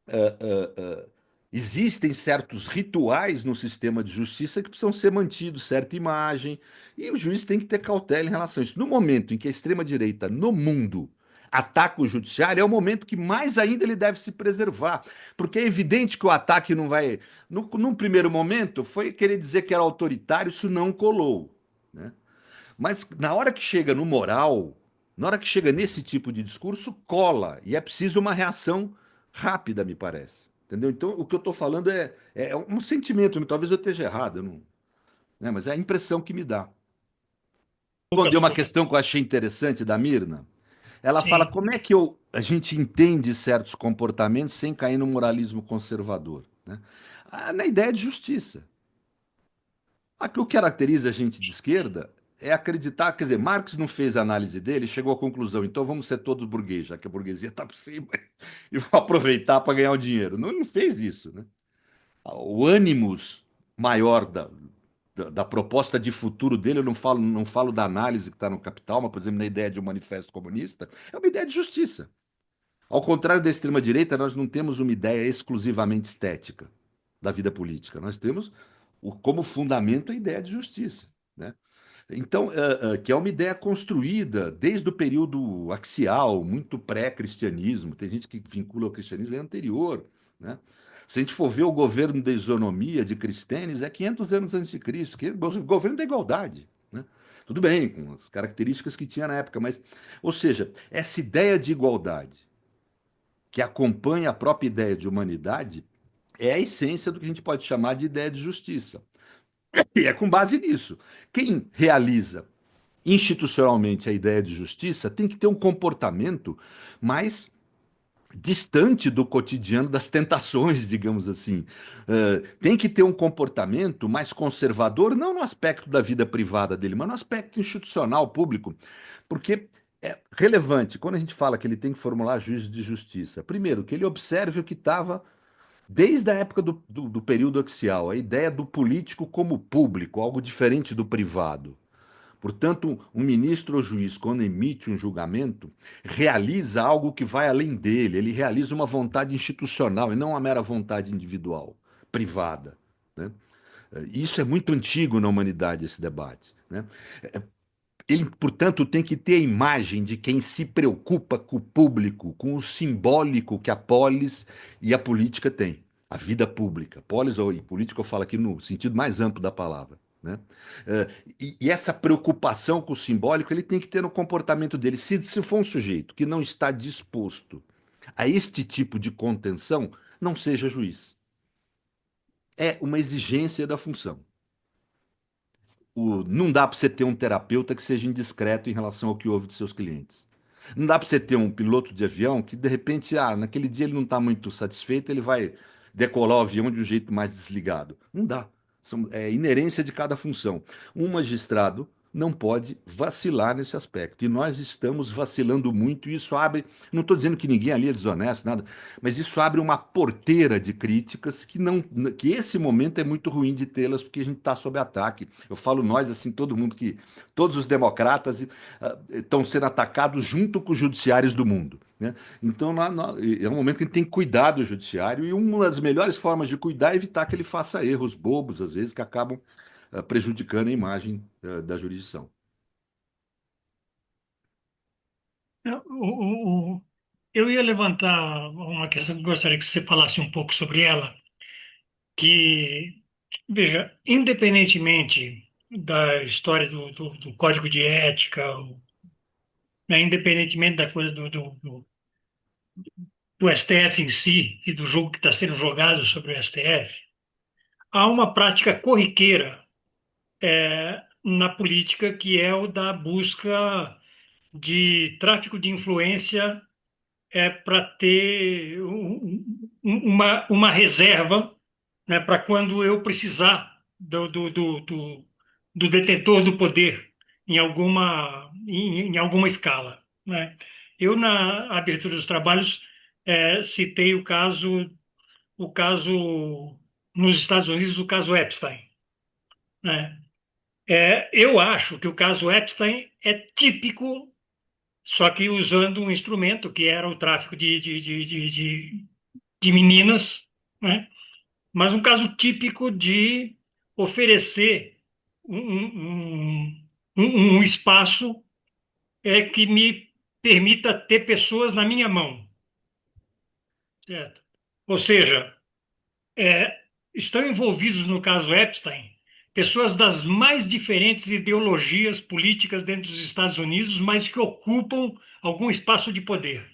Speaker 3: ah, ah, ah, existem certos rituais no sistema de justiça que precisam ser mantidos, certa imagem, e o juiz tem que ter cautela em relação a isso. No momento em que a extrema-direita no mundo ataca o judiciário, é o momento que mais ainda ele deve se preservar, porque é evidente que o ataque não vai. Num primeiro momento, foi querer dizer que era autoritário, isso não colou, né? Mas na hora que chega no moral, na hora que chega nesse tipo de discurso, cola. E é preciso uma reação rápida, me parece. Entendeu? Então, o que eu estou falando é um sentimento, talvez eu esteja errado, eu não, né? Mas é a impressão que me dá.
Speaker 1: Desculpa,
Speaker 3: Responder uma
Speaker 1: desculpa.
Speaker 3: questão que eu achei interessante da Mirna. Ela fala
Speaker 1: Sim,
Speaker 3: como é que a gente entende certos comportamentos sem cair no moralismo conservador, né? Na ideia de justiça. O que caracteriza a gente de esquerda é acreditar, quer dizer, Marx não fez a análise dele, chegou à conclusão, então vamos ser todos burguês, já que a burguesia está por cima, e vamos aproveitar para ganhar o dinheiro. Não, ele não fez isso, né? O ânimos maior da proposta de futuro dele, eu não falo da análise que está no Capital, mas, por exemplo, na ideia de um manifesto comunista, é uma ideia de justiça. Ao contrário da extrema-direita, nós não temos uma ideia exclusivamente estética da vida política. Nós temos como fundamento a ideia de justiça, né? Então, que é uma ideia construída desde o período axial, muito pré-cristianismo. Tem gente que vincula o cristianismo é anterior, né? Se a gente for ver o governo da isonomia de Cristênis, é 500 anos antes de Cristo, que é o governo da igualdade, né? Tudo bem, com as características que tinha na época, mas, ou seja, essa ideia de igualdade que acompanha a própria ideia de humanidade é a essência do que a gente pode chamar de ideia de justiça. E é com base nisso. Quem realiza institucionalmente a ideia de justiça tem que ter um comportamento mais distante do cotidiano das tentações, digamos assim. Tem que ter um comportamento mais conservador, não no aspecto da vida privada dele, mas no aspecto institucional, público, porque é relevante quando a gente fala que ele tem que formular juízo de justiça. Primeiro, que ele observe o que estava desde a época do período axial, a ideia do político como público, algo diferente do privado. Portanto, um ministro ou juiz, quando emite um julgamento, realiza algo que vai além dele, ele realiza uma vontade institucional e não uma mera vontade individual, privada, né? Isso é muito antigo na humanidade, esse debate, né? Ele, portanto, tem que ter a imagem de quem se preocupa com o público, com o simbólico que a polis e a política têm, a vida pública. Polis e política eu falo aqui no sentido mais amplo da palavra, né? E essa preocupação com o simbólico ele tem que ter no comportamento dele. Se for um sujeito que não está disposto a este tipo de contenção, não seja juiz. É uma exigência da função. Não dá para você ter um terapeuta que seja indiscreto em relação ao que ouve de seus clientes. Não dá para você ter um piloto de avião que, de repente, naquele dia ele não está muito satisfeito, ele vai decolar o avião de um jeito mais desligado. Não dá. É inerência de cada função. Um magistrado não pode vacilar nesse aspecto. E nós estamos vacilando muito, e isso abre. Não estou dizendo que ninguém ali é desonesto, nada, mas isso abre uma porteira de críticas que não, que esse momento é muito ruim de tê-las, porque a gente está sob ataque. Eu falo nós, assim, todo mundo que. Todos os democratas estão sendo atacados junto com os judiciários do mundo, né? Então, é um momento que a gente tem que cuidar do judiciário, e uma das melhores formas de cuidar é evitar que ele faça erros bobos, às vezes, que acabam prejudicando a imagem da jurisdição.
Speaker 1: eu ia levantar uma questão que gostaria que você falasse um pouco sobre ela, que Veja, independentemente da história do código de ética, né, independentemente da coisa do STF em si e do jogo que está sendo jogado sobre o STF, há uma prática corriqueira na política que é o da busca de tráfico de influência para ter uma reserva, né, para quando eu precisar do detentor do poder em alguma escala, né? Eu, na abertura dos trabalhos, citei o caso nos Estados Unidos, o caso Epstein, né? Eu acho que o caso Epstein é típico, só que usando um instrumento que era o tráfico de meninas, né? Mas um caso típico de oferecer um espaço que me permita ter pessoas na minha mão, certo? Ou seja, é, estão envolvidos no caso Epstein pessoas das mais diferentes ideologias políticas dentro dos Estados Unidos, mas que ocupam algum espaço de poder.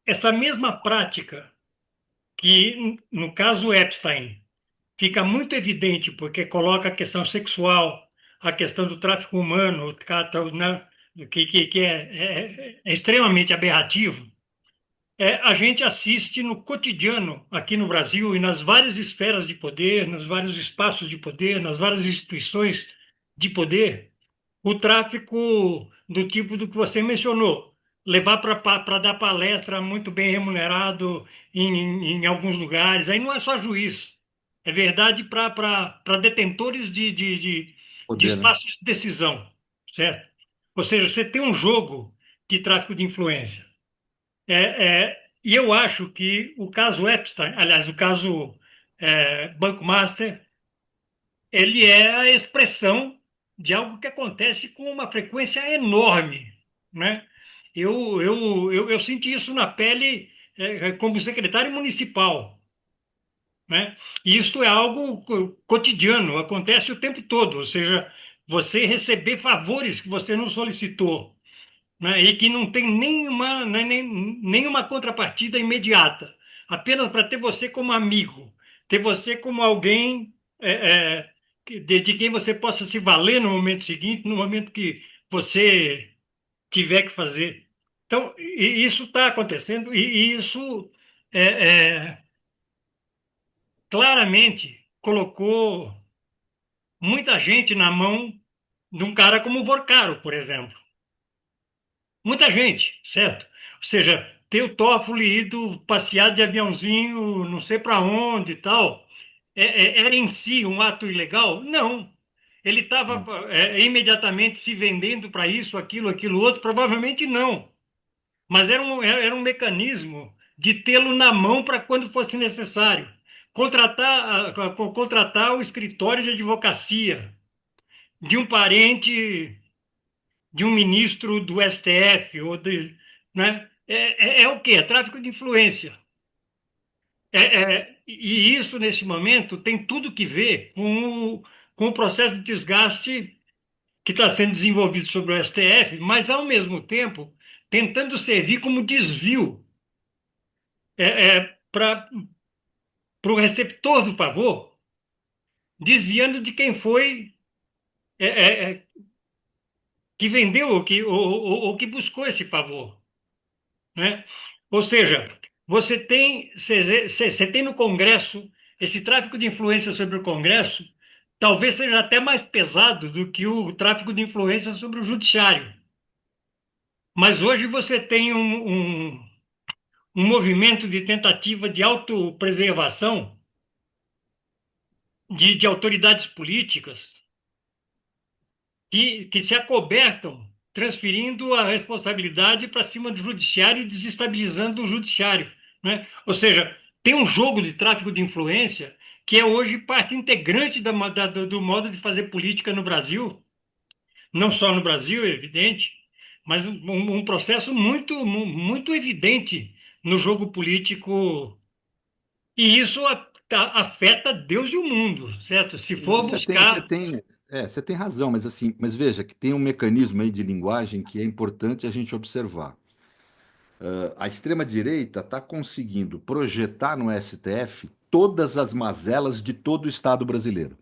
Speaker 1: Essa mesma prática que, no caso Epstein, fica muito evidente porque coloca a questão sexual, a questão do tráfico humano, né, que é extremamente aberrativo. A gente assiste no cotidiano aqui no Brasil e nas várias esferas de poder, nos vários espaços de poder, nas várias instituições de poder, o tráfico do tipo do que você mencionou, levar para dar palestra muito bem remunerado em alguns lugares, aí não é só juiz, é verdade para detentores de
Speaker 3: Poder, né?
Speaker 1: espaços de decisão, certo? Ou seja, você tem um jogo de tráfico de influência. E eu acho que o caso Epstein, aliás, o caso Banco Master, ele é a expressão de algo que acontece com uma frequência enorme, né? Eu senti isso na pele como secretário municipal, né? E isto é algo cotidiano, acontece o tempo todo, ou seja, você receber favores que você não solicitou, né, e que não tem nenhuma contrapartida imediata, apenas para ter você como amigo, ter você como alguém de quem você possa se valer no momento seguinte, no momento que você tiver que fazer. Então, isso está acontecendo e isso é, é, claramente colocou muita gente na mão de um cara como o Vorcaro, por exemplo. Muita gente, certo? Ou seja, ter o Toffoli ido passear de aviãozinho, não sei para onde e tal, era em si um ato ilegal? Não. Ele estava imediatamente se vendendo para isso, aquilo outro? Provavelmente não. Mas era um mecanismo de tê-lo na mão para quando fosse necessário. Contratar o escritório de advocacia de um parente de um ministro do STF né? É o quê? É tráfico de influência. E isso, nesse momento, tem tudo que ver com o processo de desgaste que está sendo desenvolvido sobre o STF, mas, ao mesmo tempo, tentando servir como desvio para o receptor do favor, desviando de quem foi é, é, é, que vendeu ou que buscou esse favor, né? Ou seja, você tem no Congresso esse tráfico de influência sobre o Congresso, talvez seja até mais pesado do que o tráfico de influência sobre o Judiciário. Mas hoje você tem um movimento de tentativa de autopreservação de autoridades políticas que se acobertam, transferindo a responsabilidade para cima do judiciário e desestabilizando o judiciário, né? Ou seja, tem um jogo de tráfico de influência que é hoje parte integrante do modo de fazer política no Brasil, não só no Brasil, é evidente, mas um processo muito evidente no jogo político. E isso afeta Deus e o mundo, certo? Se for
Speaker 3: Você tem, você
Speaker 1: buscar.
Speaker 3: tem, você tem razão, mas assim, mas veja que tem um mecanismo aí de linguagem que é importante a gente observar. A extrema-direita está conseguindo projetar no STF todas as mazelas de todo o Estado brasileiro.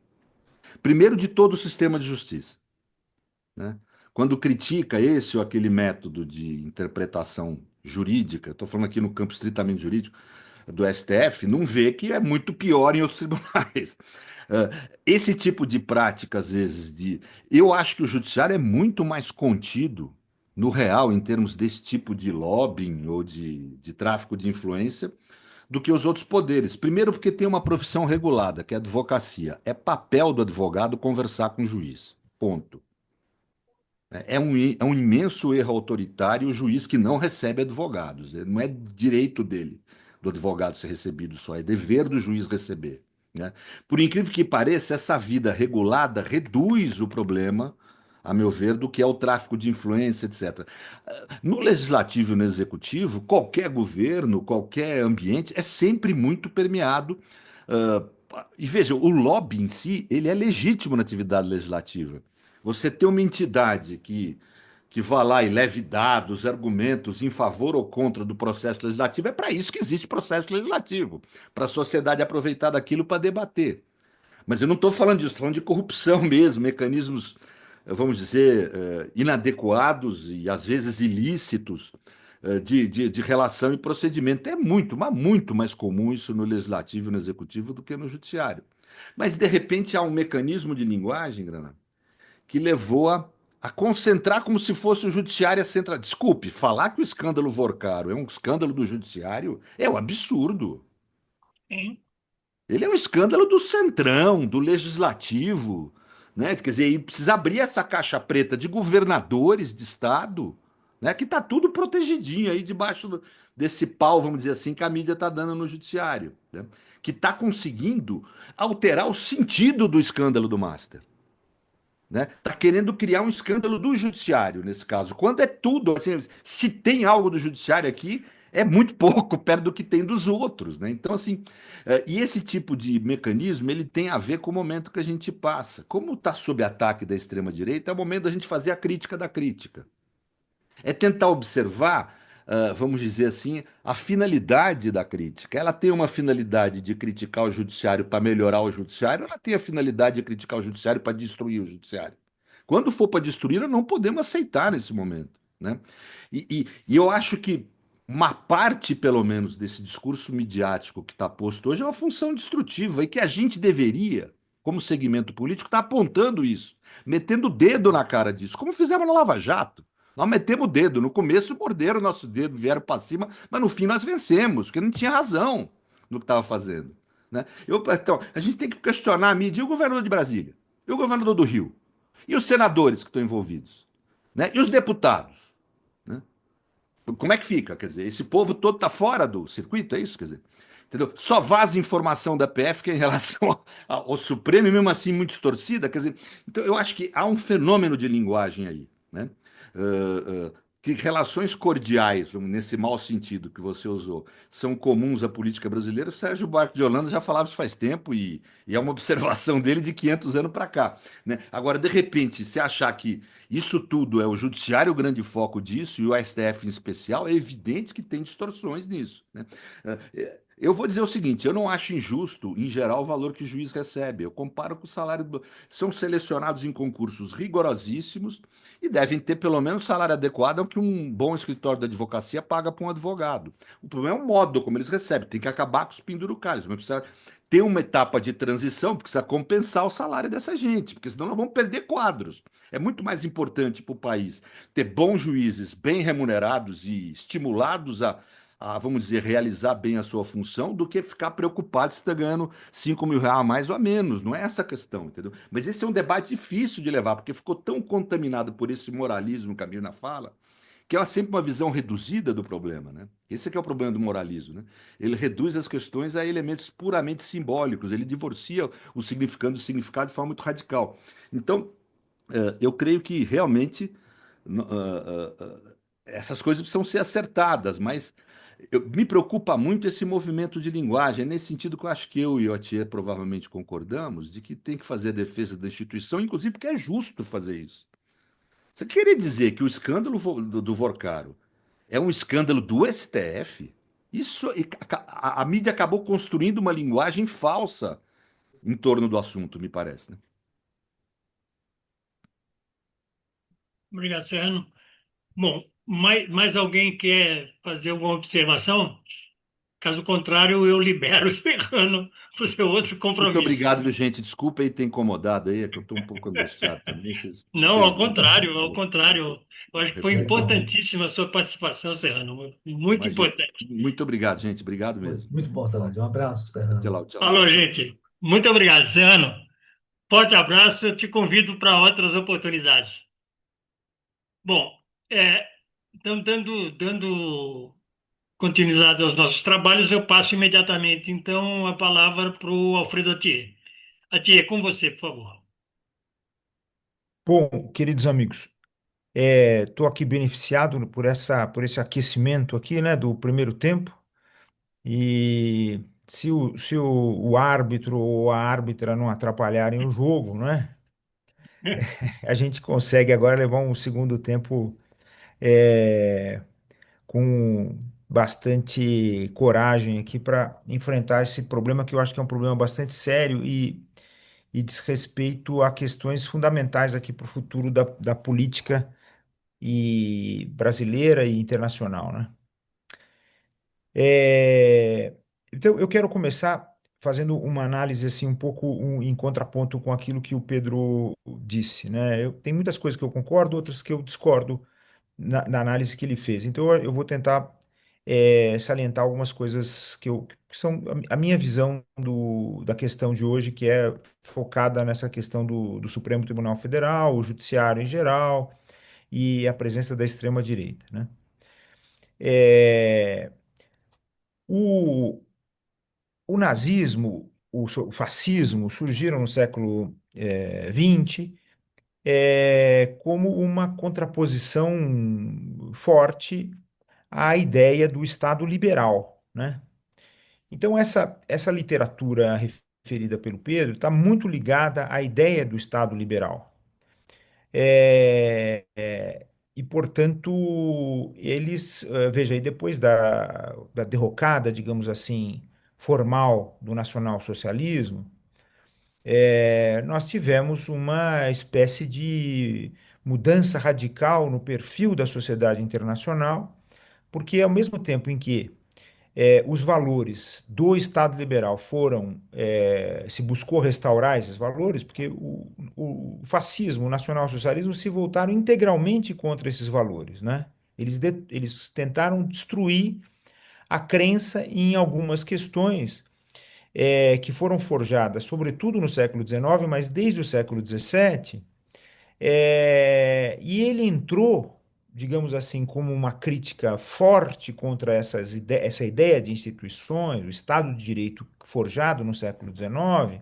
Speaker 3: Primeiro, de todo o sistema de justiça, né? Quando critica esse ou aquele método de interpretação jurídica, estou falando aqui no campo estritamente jurídico, do STF, não vê que é muito pior em outros tribunais. Esse tipo de prática, às vezes, de. Eu acho que o judiciário é muito mais contido no real, em termos desse tipo de lobbying ou de tráfico de influência, do que os outros poderes. Primeiro, porque tem uma profissão regulada, que é a advocacia. É papel do advogado conversar com o juiz. Ponto. É um imenso erro autoritário o juiz que não recebe advogados. Não é direito dele, do advogado ser recebido só, é dever do juiz receber, né? Por incrível que pareça, essa vida regulada reduz o problema, a meu ver, do que é o tráfico de influência, etc. No legislativo e no executivo, qualquer governo, qualquer ambiente é sempre muito permeado. Uh, e veja, o lobby em si, ele é legítimo na atividade legislativa. Você ter uma entidade que vá lá e leve dados, argumentos em favor ou contra do processo legislativo, é para isso que existe processo legislativo, para a sociedade aproveitar daquilo para debater. Mas eu não estou falando disso, estou falando de corrupção mesmo, mecanismos, vamos dizer, inadequados e às vezes ilícitos de relação e procedimento. É muito, mas muito mais comum isso no legislativo e no executivo do que no judiciário. Mas, de repente, há um mecanismo de linguagem, Grana, que levou a concentrar como se fosse o judiciário a central. Desculpe, falar que o escândalo Vorcaro é um escândalo do judiciário é um absurdo.
Speaker 1: Hein?
Speaker 3: Ele é um escândalo do centrão, do legislativo, né? Quer dizer, e precisa abrir essa caixa preta de governadores de estado, né? Que está tudo protegidinho aí debaixo desse pau, vamos dizer assim, que a mídia está dando no judiciário, né? Que está conseguindo alterar o sentido do escândalo do Master, né? Tá querendo criar um escândalo do judiciário nesse caso, quando é tudo, assim, se tem algo do judiciário aqui, é muito pouco perto do que tem dos outros, né? Então, assim, e esse tipo de mecanismo, ele tem a ver com o momento que a gente passa. Como está sob ataque da extrema-direita, é o momento da gente fazer a crítica da crítica. É tentar observar, vamos dizer assim, a finalidade da crítica. Ela tem uma finalidade de criticar o judiciário para melhorar o judiciário, ela tem a finalidade de criticar o judiciário para destruir o judiciário. Quando for para destruir, nós não podemos aceitar nesse momento, né? E eu acho que uma parte, pelo menos, desse discurso midiático que está posto hoje é uma função destrutiva e que a gente deveria, como segmento político, estar apontando isso, metendo o dedo na cara disso, como fizemos na Lava Jato. Nós metemos o dedo. No começo morderam o nosso dedo, vieram para cima, mas no fim nós vencemos, porque não tinha razão no que estava fazendo, né? Então, a gente tem que questionar a mídia e o governador de Brasília, e o governador do Rio, e os senadores que estão envolvidos, né? E os deputados, né? Como é que fica? Quer dizer, esse povo todo está fora do circuito, é isso? Quer dizer, entendeu? Só vaza informação da PF que é em relação ao Supremo, e mesmo assim muito distorcida. Quer dizer, então eu acho que há um fenômeno de linguagem aí, né? Que relações cordiais, nesse mau sentido que você usou, são comuns à política brasileira. O Sérgio Buarque de Holanda já falava isso faz tempo e é uma observação dele de 500 anos para cá, né? Agora, de repente, se achar que isso tudo é o judiciário o grande foco disso e o STF em especial, é evidente que tem distorções nisso, né? Eu vou dizer o seguinte, eu não acho injusto, em geral, o valor que o juiz recebe. Eu comparo com o salário São selecionados em concursos rigorosíssimos e devem ter pelo menos salário adequado ao que um bom escritório da advocacia paga para um advogado. O problema é o modo como eles recebem. Tem que acabar com os penduricalhos, mas precisa ter uma etapa de transição, precisa compensar o salário dessa gente, porque senão nós vamos perder quadros. É muito mais importante para o país ter bons juízes bem remunerados e estimulados vamos dizer, realizar bem a sua função, do que ficar preocupado se está ganhando 5 mil reais a mais ou a menos. Não é essa a questão, entendeu? Mas esse é um debate difícil de levar, porque ficou tão contaminado por esse moralismo que a Mirna fala, que é sempre uma visão reduzida do problema, né? Esse é que é o problema do moralismo, né? Ele reduz as questões a elementos puramente simbólicos, ele divorcia o significado do significado de forma muito radical. Então, eu creio que realmente essas coisas precisam ser acertadas, mas Me preocupa muito esse movimento de linguagem, é nesse sentido que eu acho que eu e o Atier provavelmente concordamos, de que tem que fazer a defesa da instituição, inclusive porque é justo fazer isso. Você querer dizer que o escândalo do Vorcaro é um escândalo do STF? Isso, a mídia acabou construindo uma linguagem falsa em torno do assunto, me parece, né?
Speaker 1: Obrigado, Serrano. Bom, mais alguém quer fazer alguma observação? Caso contrário, eu libero o Serrano para o seu outro
Speaker 3: Muito
Speaker 1: compromisso.
Speaker 3: obrigado, viu, gente. Desculpa aí ter incomodado aí, é que eu estou um pouco angustiado também.
Speaker 1: Não,
Speaker 3: Vocês
Speaker 1: ao
Speaker 3: viram,
Speaker 1: contrário, ao contrário. Eu acho que foi
Speaker 2: Legal.
Speaker 1: importantíssima a sua participação, Serrano. Muito
Speaker 3: imagina.
Speaker 1: importante.
Speaker 3: Muito obrigado, gente. Obrigado
Speaker 2: Muito,
Speaker 3: mesmo.
Speaker 2: muito importante. Um abraço,
Speaker 3: Até
Speaker 2: Fernando.
Speaker 3: lá, tchau,
Speaker 1: Falou,
Speaker 3: tchau.
Speaker 1: gente. Muito obrigado, Serrano. Forte abraço. Eu te convido para outras oportunidades. Bom, então, dando continuidade aos nossos trabalhos, eu passo imediatamente, então, a palavra para o Alfredo Atier. Atier, com você, por favor.
Speaker 4: Bom, queridos amigos, estou aqui beneficiado por esse aquecimento aqui, né, do primeiro tempo. E se o árbitro ou a árbitra não atrapalharem o jogo, né, a gente consegue agora levar um segundo tempo é, com bastante coragem aqui para enfrentar esse problema que eu acho que é um problema bastante sério e diz respeito a questões fundamentais aqui para o futuro da política e brasileira e internacional, né? É, então, eu quero começar fazendo uma análise assim um pouco em contraponto com aquilo que o Pedro disse, né? Tem muitas coisas que eu concordo, outras que eu discordo na análise que ele fez. Então, eu vou tentar salientar algumas coisas que são a minha visão da questão de hoje, que é focada nessa questão do Supremo Tribunal Federal, o Judiciário em geral e a presença da extrema-direita, né? É, o, o nazismo, o fascismo surgiram no século XX como uma contraposição forte à ideia do Estado liberal, né? Então, essa literatura referida pelo Pedro está muito ligada à ideia do Estado liberal. É, é, e, portanto, eles, veja aí, depois da derrocada, digamos assim, formal do nacionalsocialismo, nós tivemos uma espécie de mudança radical no perfil da sociedade internacional, porque ao mesmo tempo em que os valores do Estado liberal se buscou restaurar esses valores, porque o fascismo, o nacionalsocialismo se voltaram integralmente contra esses valores, né? Eles tentaram destruir a crença em algumas questões que foram forjadas, sobretudo no século XIX, mas desde o século XVII, e ele entrou, digamos assim, como uma crítica forte contra essa ideia de instituições, o Estado de Direito forjado no século XIX,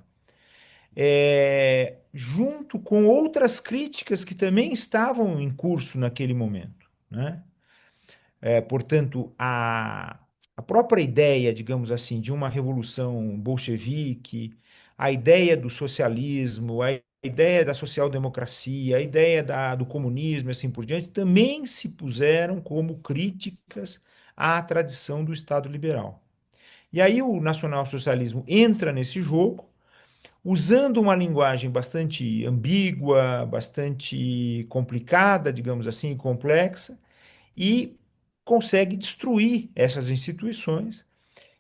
Speaker 4: junto com outras críticas que também estavam em curso naquele momento, né? Portanto, a própria ideia, digamos assim, de uma revolução bolchevique, a ideia do socialismo, a ideia da social-democracia, a ideia do comunismo e assim por diante, também se puseram como críticas à tradição do Estado liberal. E aí o nacionalsocialismo entra nesse jogo, usando uma linguagem bastante ambígua, bastante complicada, digamos assim, complexa, e consegue destruir essas instituições.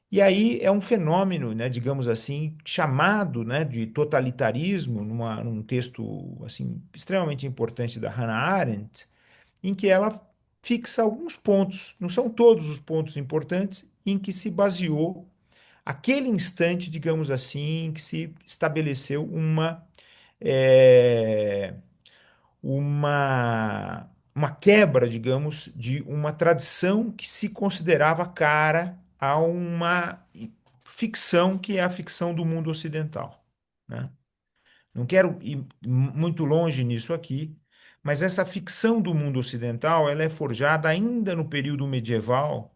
Speaker 4: E aí é um fenômeno, né, digamos assim, chamado, né, de totalitarismo, num texto assim extremamente importante da Hannah Arendt, em que ela fixa alguns pontos, não são todos os pontos importantes, em que se baseou aquele instante, digamos assim, que se estabeleceu é, uma quebra, digamos, de uma tradição que se considerava cara a uma ficção que é a ficção do mundo ocidental, né? Não quero ir muito longe nisso aqui, mas essa ficção do mundo ocidental ela é forjada ainda no período medieval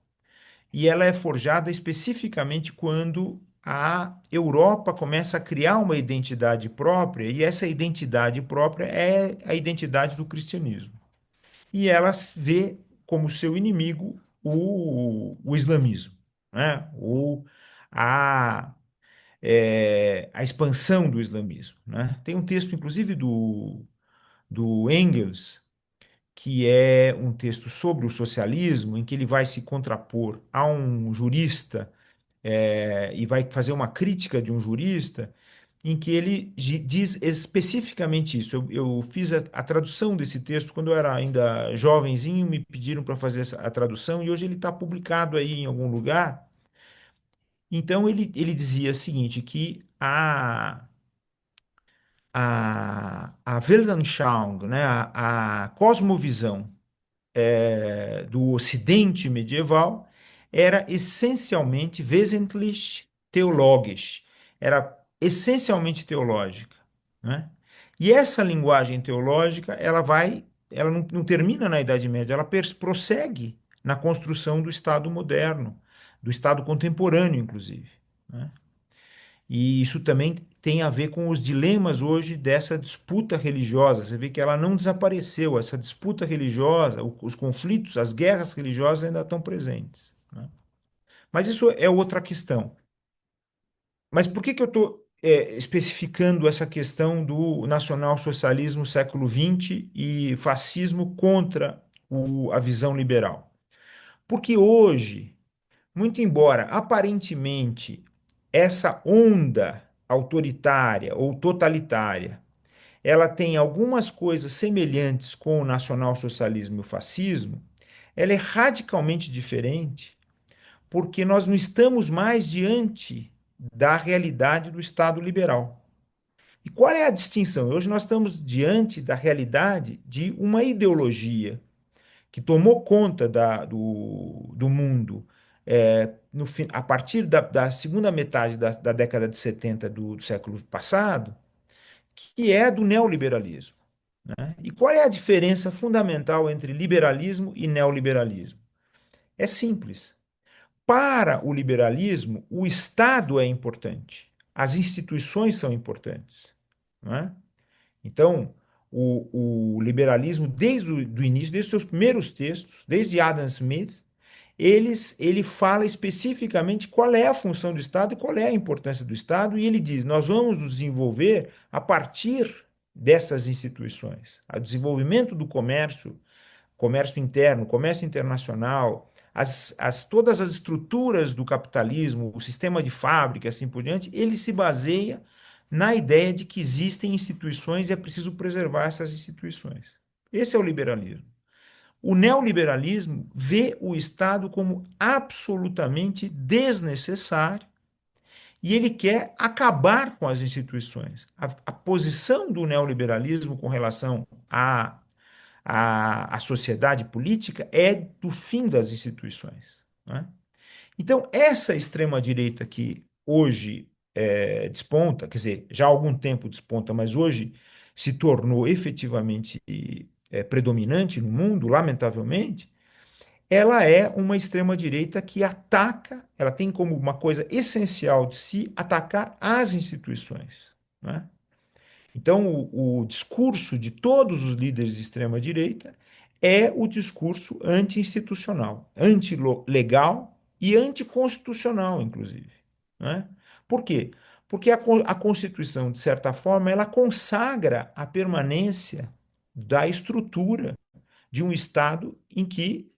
Speaker 4: e ela é forjada especificamente quando a Europa começa a criar uma identidade própria, e essa identidade própria é a identidade do cristianismo. E ela vê como seu inimigo o islamismo, né? A, a expansão do islamismo, né? Tem um texto, inclusive, do Engels, que é um texto sobre o socialismo, em que ele vai se contrapor a um jurista e vai fazer uma crítica de um jurista, em que ele diz especificamente isso. Eu fiz a tradução desse texto quando eu era ainda jovenzinho, me pediram para fazer a tradução, e hoje ele está publicado aí em algum lugar. Então ele dizia o seguinte, que a Weltanschauung, né, a cosmovisão do Ocidente medieval era essencialmente wesentlich theologisch, era essencialmente teológica, né? E essa linguagem teológica, ela não termina na Idade Média, ela prossegue na construção do Estado moderno, do Estado contemporâneo, inclusive, né? E isso também tem a ver com os dilemas hoje dessa disputa religiosa. Você vê que ela não desapareceu, essa disputa religiosa, os conflitos, as guerras religiosas ainda estão presentes, né? Mas isso é outra questão. Mas por que que eu estou especificando essa questão do nacional-socialismo século XX e fascismo contra a visão liberal? Porque hoje, muito embora aparentemente essa onda autoritária ou totalitária, ela tem algumas coisas semelhantes com o nacionalsocialismo e o fascismo, ela é radicalmente diferente, porque nós não estamos mais diante da realidade do Estado liberal. E qual é a distinção? Hoje nós estamos diante da realidade de uma ideologia que tomou conta do mundo a partir da segunda metade da década de 70 do século passado, que é do neoliberalismo, né? E qual é a diferença fundamental entre liberalismo e neoliberalismo? É simples. Para o liberalismo, o Estado é importante, as instituições são importantes, não é? Então, o liberalismo, desde o do início, desde os seus primeiros textos, desde Adam Smith, ele fala especificamente qual é a função do Estado e qual é a importância do Estado, e ele diz: nós vamos nos desenvolver a partir dessas instituições. O desenvolvimento do comércio, comércio interno, comércio internacional, todas as estruturas do capitalismo, o sistema de fábrica, assim por diante, ele se baseia na ideia de que existem instituições e é preciso preservar essas instituições. Esse é o liberalismo. O neoliberalismo vê o Estado como absolutamente desnecessário e ele quer acabar com as instituições. A posição do neoliberalismo com relação à sociedade política é do fim das instituições, né? Então, essa extrema-direita que hoje desponta, quer dizer, já há algum tempo desponta, mas hoje se tornou efetivamente predominante no mundo, lamentavelmente, ela é uma extrema-direita que ataca, ela tem como uma coisa essencial de si atacar as instituições, né? Então, o discurso de todos os líderes de extrema-direita é o discurso anti-institucional, anti-legal e anticonstitucional, inclusive, né? Por quê? Porque a Constituição, de certa forma, ela consagra a permanência da estrutura de um Estado em que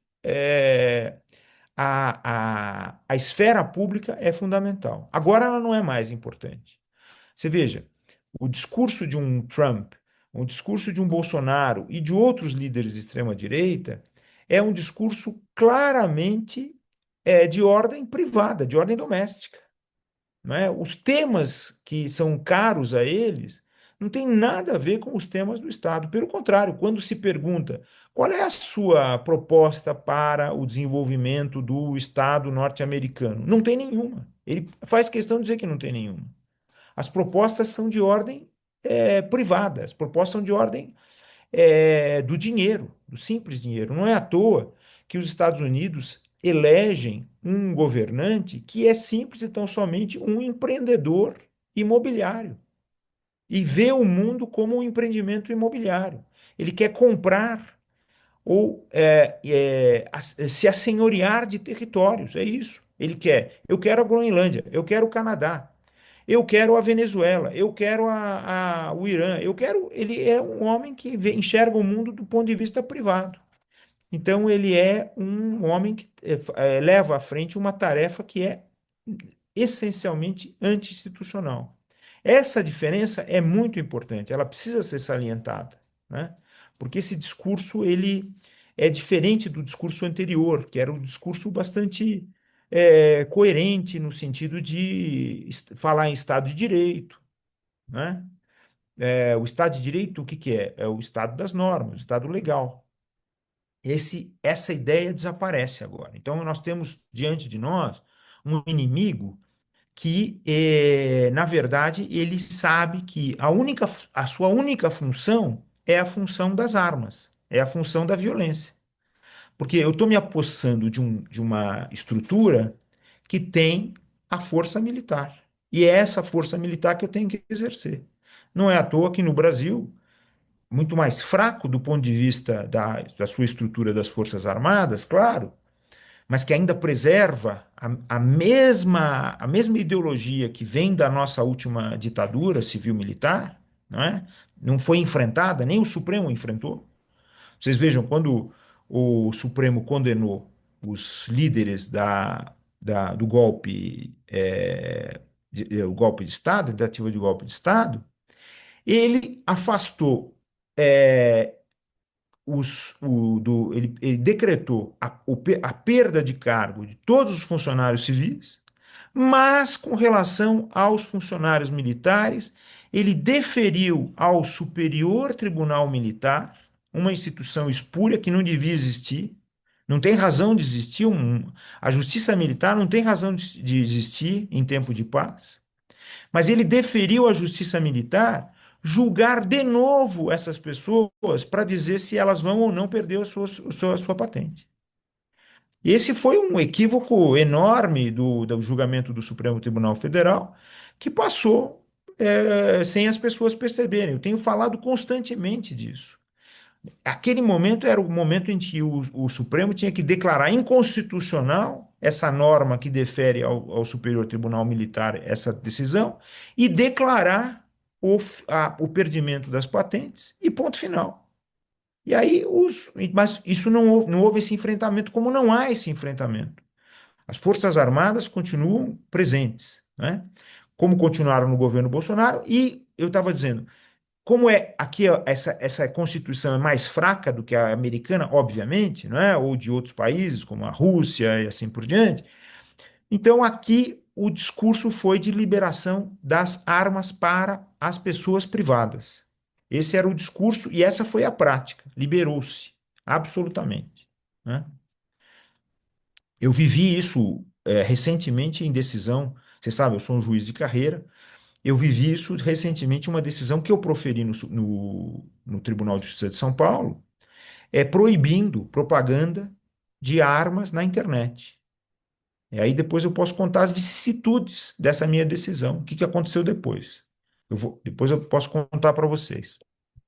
Speaker 4: a esfera pública é fundamental. Agora ela não é mais importante. Você veja, o discurso de um Trump, o discurso de um Bolsonaro e de outros líderes de extrema-direita é um discurso claramente de ordem privada, de ordem doméstica, não é? Os temas que são caros a eles não tem nada a ver com os temas do Estado. Pelo contrário, quando se pergunta qual é a sua proposta para o desenvolvimento do Estado norte-americano, não tem nenhuma. Ele faz questão de dizer que não tem nenhuma. As propostas são de ordem privada, as propostas são de ordem do dinheiro, do simples dinheiro. Não é à toa que os Estados Unidos elegem um governante que é simples e tão somente um empreendedor imobiliário e vê o mundo como um empreendimento imobiliário. Ele quer comprar ou se assenhorear de territórios, é isso. Ele quer. Eu quero a Groenlândia, eu quero o Canadá, eu quero a Venezuela, eu quero o Irã, eu quero. Ele é um homem que enxerga o mundo do ponto de vista privado. Então, ele é um homem que leva à frente uma tarefa que é essencialmente anti-institucional. Essa diferença é muito importante, ela precisa ser salientada, né? Porque esse discurso ele é diferente do discurso anterior, que era um discurso bastante coerente no sentido de falar em Estado de Direito, né? O Estado de Direito, o que que é? É o Estado das normas, o Estado legal. Essa ideia desaparece agora. Então, nós temos diante de nós um inimigo que, na verdade, ele sabe que a sua única função é a função das armas, é a função da violência. Porque eu estou me apossando de uma estrutura que tem a força militar. E é essa força militar que eu tenho que exercer. Não é à toa que no Brasil, muito mais fraco do ponto de vista da sua estrutura das Forças Armadas, claro, mas que ainda preserva a mesma ideologia que vem da nossa última ditadura civil-militar, não é? Não foi enfrentada, nem o Supremo enfrentou. Vocês vejam, quando o Supremo condenou os líderes do golpe, o golpe de Estado, tentativa de golpe de Estado, ele afastou é, ele decretou a perda de cargo de todos os funcionários civis, mas com relação aos funcionários militares, ele deferiu ao Superior Tribunal Militar, uma instituição espúria que não devia existir, não tem razão de existir, a justiça militar não tem razão de existir em tempo de paz, mas ele deferiu à justiça militar julgar de novo essas pessoas para dizer se elas vão ou não perder a sua patente. Esse foi um equívoco enorme do julgamento do Supremo Tribunal Federal, que passou sem as pessoas perceberem. Eu tenho falado constantemente disso. Aquele momento era o momento em que o Supremo tinha que declarar inconstitucional essa norma que defere ao Superior Tribunal Militar essa decisão e declarar o perdimento das patentes e ponto final. E aí, mas isso não houve esse enfrentamento, como não há esse enfrentamento. As Forças Armadas continuam presentes, né? Como continuaram no governo Bolsonaro, e eu estava dizendo, como aqui essa Constituição é mais fraca do que a americana, obviamente, não é? Ou de outros países, como a Rússia e assim por diante, então aqui o discurso foi de liberação das armas para as pessoas privadas. Esse era o discurso e essa foi a prática. Liberou-se, absolutamente, né? Eu vivi isso recentemente em decisão. Você sabe, eu sou um juiz de carreira. Eu vivi isso recentemente, uma decisão que eu proferi no Tribunal de Justiça de São Paulo, proibindo propaganda de armas na internet. E aí depois eu posso contar as vicissitudes dessa minha decisão, o que que aconteceu depois. Depois eu posso contar para vocês,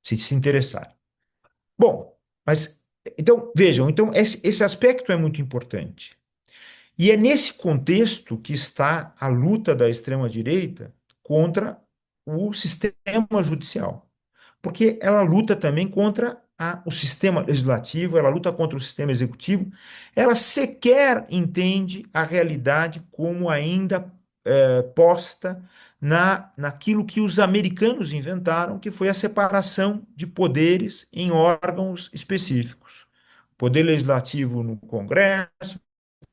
Speaker 4: se interessarem. Bom, mas então vejam, então esse aspecto é muito importante. E é nesse contexto que está a luta da extrema-direita contra o sistema judicial. Porque ela luta também contra o sistema legislativo, ela luta contra o sistema executivo, ela sequer entende a realidade como ainda posta naquilo que os americanos inventaram, que foi a separação de poderes em órgãos específicos. Poder legislativo no Congresso,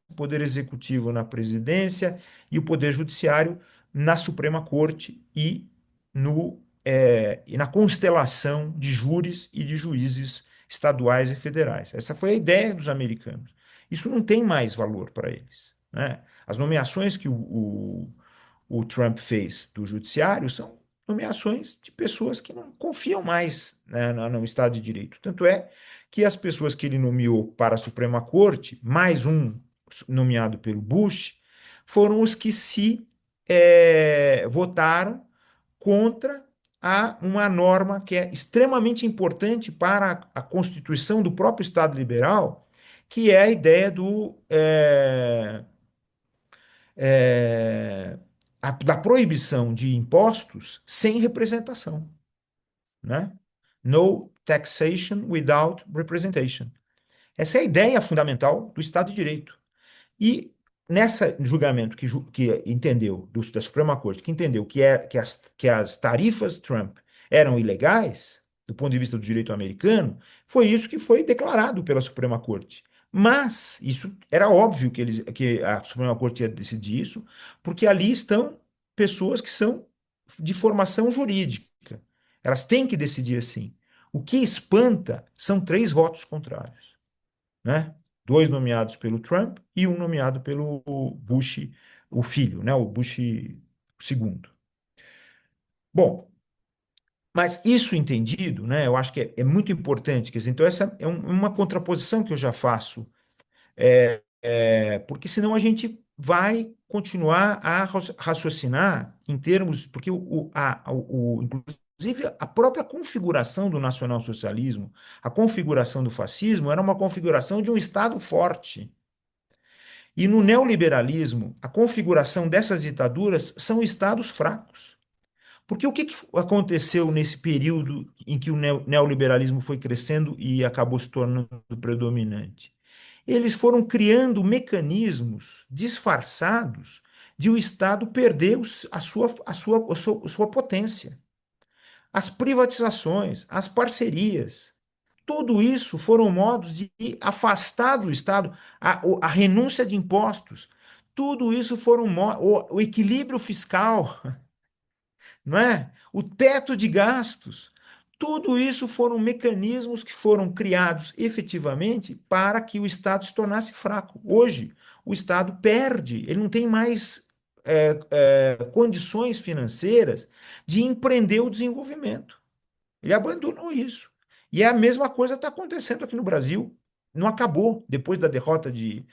Speaker 4: o Poder Executivo na presidência e o Poder Judiciário na Suprema Corte e na constelação de júris e de juízes estaduais e federais. Essa foi a ideia dos americanos. Isso não tem mais valor para eles, né? As nomeações que o Trump fez do judiciário são nomeações de pessoas que não confiam mais, né, no Estado de Direito. Tanto é que as pessoas que ele nomeou para a Suprema Corte, mais um nomeado pelo Bush, foram os que se votaram contra uma norma que é extremamente importante para a constituição do próprio Estado liberal, que é a ideia é, da proibição de impostos sem representação, né? No taxation without representation. Essa é a ideia fundamental do Estado de Direito. E nessa julgamento que entendeu, da Suprema Corte, que entendeu que as tarifas Trump eram ilegais, do ponto de vista do direito americano, foi isso que foi declarado pela Suprema Corte. Mas isso era óbvio que a Suprema Corte ia decidir isso, porque ali estão pessoas que são de formação jurídica. Elas têm que decidir assim. O que espanta são 3 votos contrários, né? 2 nomeados pelo Trump e um nomeado pelo Bush, o filho, né? O Bush segundo. Bom, mas isso entendido, né? Eu acho que é muito importante. Quer dizer, então essa é uma contraposição que eu já faço, porque senão a gente vai continuar a raciocinar em termos, porque inclusive a própria configuração do nacionalsocialismo, a configuração do fascismo era uma configuração de um Estado forte. E no neoliberalismo, a configuração dessas ditaduras são estados fracos. Porque o que aconteceu nesse período em que o neoliberalismo foi crescendo e acabou se tornando predominante? Eles foram criando mecanismos disfarçados de o Estado perder a sua potência. As privatizações, as parcerias, tudo isso foram modos de afastar do Estado a renúncia de impostos. Tudo isso foram o equilíbrio fiscal, não é? O teto de gastos. Tudo isso foram mecanismos que foram criados efetivamente para que o Estado se tornasse fraco. Hoje, o Estado perde, ele não tem mais condições financeiras de empreender o desenvolvimento. Ele abandonou isso. E a mesma coisa está acontecendo aqui no Brasil. Não acabou. Depois da derrota de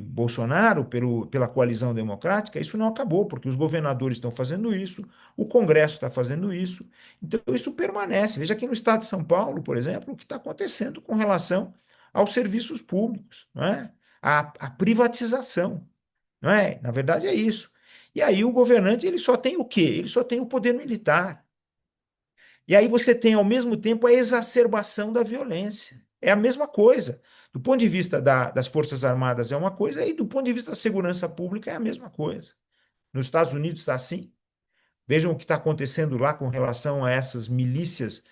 Speaker 4: Bolsonaro pela coalizão democrática, isso não acabou, porque os governadores estão fazendo isso, o Congresso está fazendo isso. Então, isso permanece. Veja aqui no estado de São Paulo, por exemplo, o que está acontecendo com relação aos serviços públicos, não é? A privatização. Não é? Na verdade, é isso. E aí o governante ele só tem o quê? Ele só tem o poder militar. E aí você tem, ao mesmo tempo, a exacerbação da violência. É a mesma coisa. Do ponto de vista das Forças Armadas é uma coisa, e do ponto de vista da segurança pública é a mesma coisa. Nos Estados Unidos está assim. Vejam o que está acontecendo lá com relação a essas milícias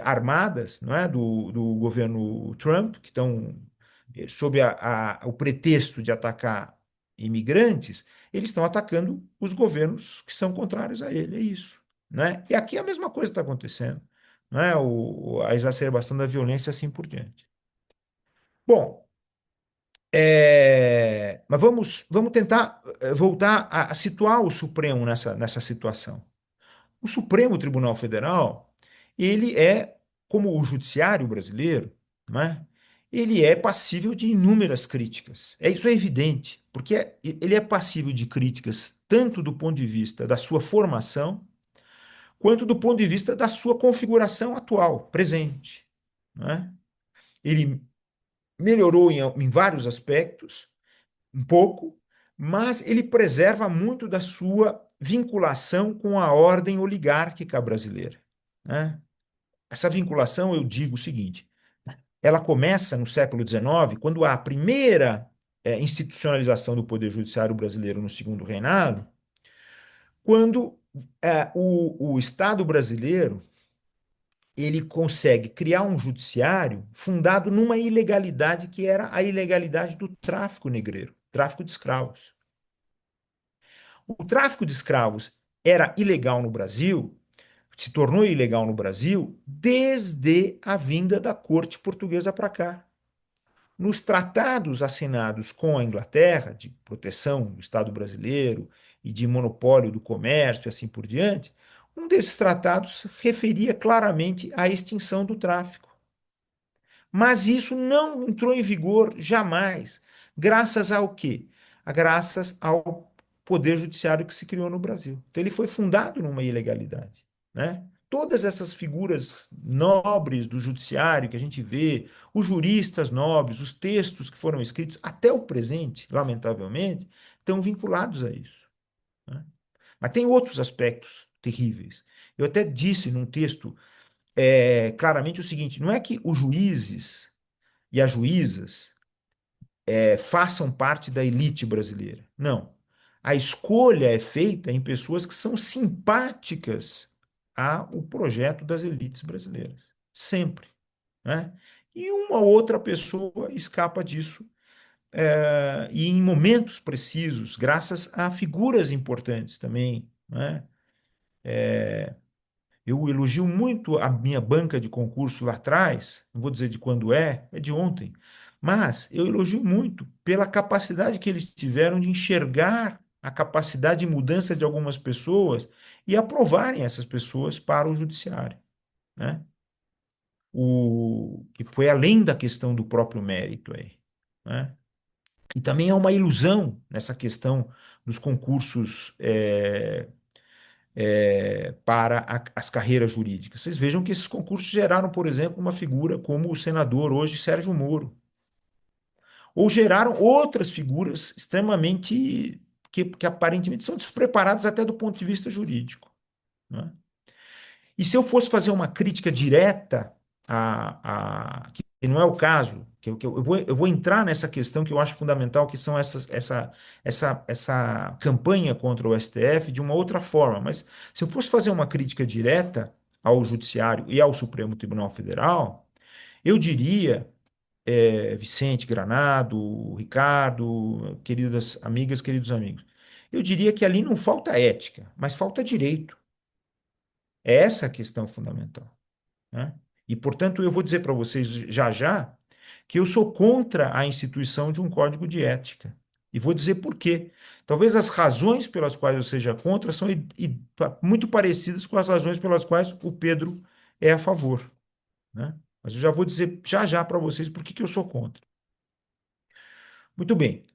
Speaker 4: armadas, não é? do governo Trump, que estão sob o pretexto de atacar imigrantes, eles estão atacando os governos que são contrários a ele. É isso, né? E aqui a mesma coisa está acontecendo, né? A exacerbação da violência e assim por diante. Bom, mas vamos tentar voltar a situar o Supremo nessa situação. O Supremo Tribunal Federal, ele é, como o judiciário brasileiro, né? Ele é passível de inúmeras críticas. Isso é evidente, porque ele é passível de críticas tanto do ponto de vista da sua formação, quanto do ponto de vista da sua configuração atual, presente, né? Ele melhorou em vários aspectos, um pouco, mas ele preserva muito da sua vinculação com a ordem oligárquica brasileira, né? Essa vinculação, eu digo o seguinte, ela começa no século XIX, quando há a primeira institucionalização do Poder Judiciário brasileiro no Segundo Reinado, quando o Estado brasileiro ele consegue criar um judiciário fundado numa ilegalidade que era a ilegalidade do tráfico negreiro, tráfico de escravos. O tráfico de escravos era ilegal no Brasil, se tornou ilegal no Brasil desde a vinda da corte portuguesa para cá. Nos tratados assinados com a Inglaterra, de proteção do Estado brasileiro e de monopólio do comércio e assim por diante, um desses tratados referia claramente à extinção do tráfico. Mas isso não entrou em vigor jamais. Graças ao quê? Graças ao poder judiciário que se criou no Brasil. Então ele foi fundado numa ilegalidade, né? Todas essas figuras nobres do judiciário que a gente vê, os juristas nobres, os textos que foram escritos até o presente, lamentavelmente, estão vinculados a isso, né? Mas tem outros aspectos terríveis. Eu até disse num texto claramente o seguinte: não é que os juízes e as juízas façam parte da elite brasileira. Não. A escolha é feita em pessoas que são simpáticas ao projeto das elites brasileiras. Sempre. Né? E uma outra pessoa escapa disso. E em momentos precisos, graças a figuras importantes também. Né? Eu elogio muito a minha banca de concurso lá atrás, não vou dizer de quando é de ontem, mas eu elogio muito pela capacidade que eles tiveram de enxergar a capacidade de mudança de algumas pessoas e aprovarem essas pessoas para o judiciário, né? Que foi além da questão do próprio mérito aí, né? E também é uma ilusão nessa questão dos concursos para as carreiras jurídicas. Vocês vejam que esses concursos geraram, por exemplo, uma figura como o senador hoje Sérgio Moro, ou geraram outras figuras extremamente que aparentemente são despreparadas até do ponto de vista jurídico, né? E se eu fosse fazer uma crítica direta que não é o caso, eu vou entrar nessa questão que eu acho fundamental, que são essa campanha contra o STF de uma outra forma. Mas se eu fosse fazer uma crítica direta ao Judiciário e ao Supremo Tribunal Federal, eu diria, Vicente Granado, Ricardo, queridas amigas, queridos amigos, eu diria que ali não falta ética, mas falta direito. É essa a questão fundamental, né? E, portanto, eu vou dizer para vocês já já que eu sou contra a instituição de um código de ética. E vou dizer por quê. Talvez as razões pelas quais eu seja contra são muito parecidas com as razões pelas quais o Pedro é a favor, né? Mas eu já vou dizer já já para vocês por que que eu sou contra. Muito bem.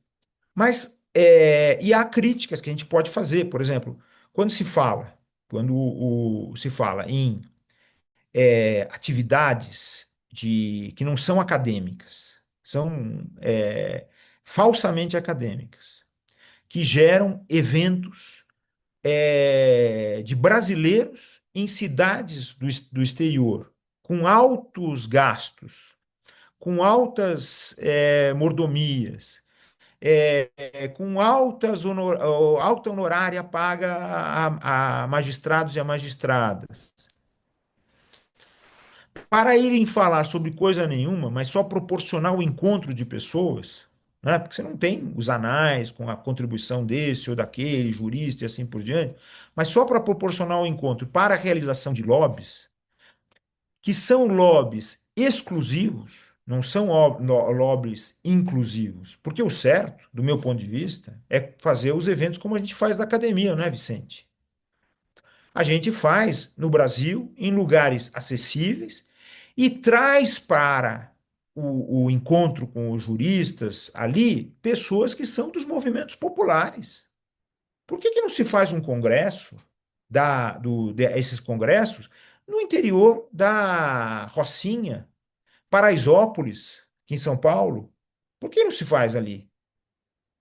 Speaker 4: Mas, e há críticas que a gente pode fazer, por exemplo, quando se fala, se fala em atividades que não são acadêmicas, são falsamente acadêmicas, que geram eventos de brasileiros em cidades do exterior, com altos gastos, com altas mordomias, com alta honorária paga a magistrados e a magistradas, para irem falar sobre coisa nenhuma, mas só proporcionar o encontro de pessoas, né? Porque você não tem os anais com a contribuição desse ou daquele jurista e assim por diante, mas só para proporcionar o encontro para a realização de lobbies, que são lobbies exclusivos, não são lobbies inclusivos. Porque o certo, do meu ponto de vista, é fazer os eventos como a gente faz na academia, não é, Vicente? A gente faz no Brasil, em lugares acessíveis, e traz para o encontro com os juristas ali pessoas que são dos movimentos populares. Por que não se faz um congresso, esses congressos, no interior da Rocinha, Paraisópolis, aqui em São Paulo? Por que não se faz ali?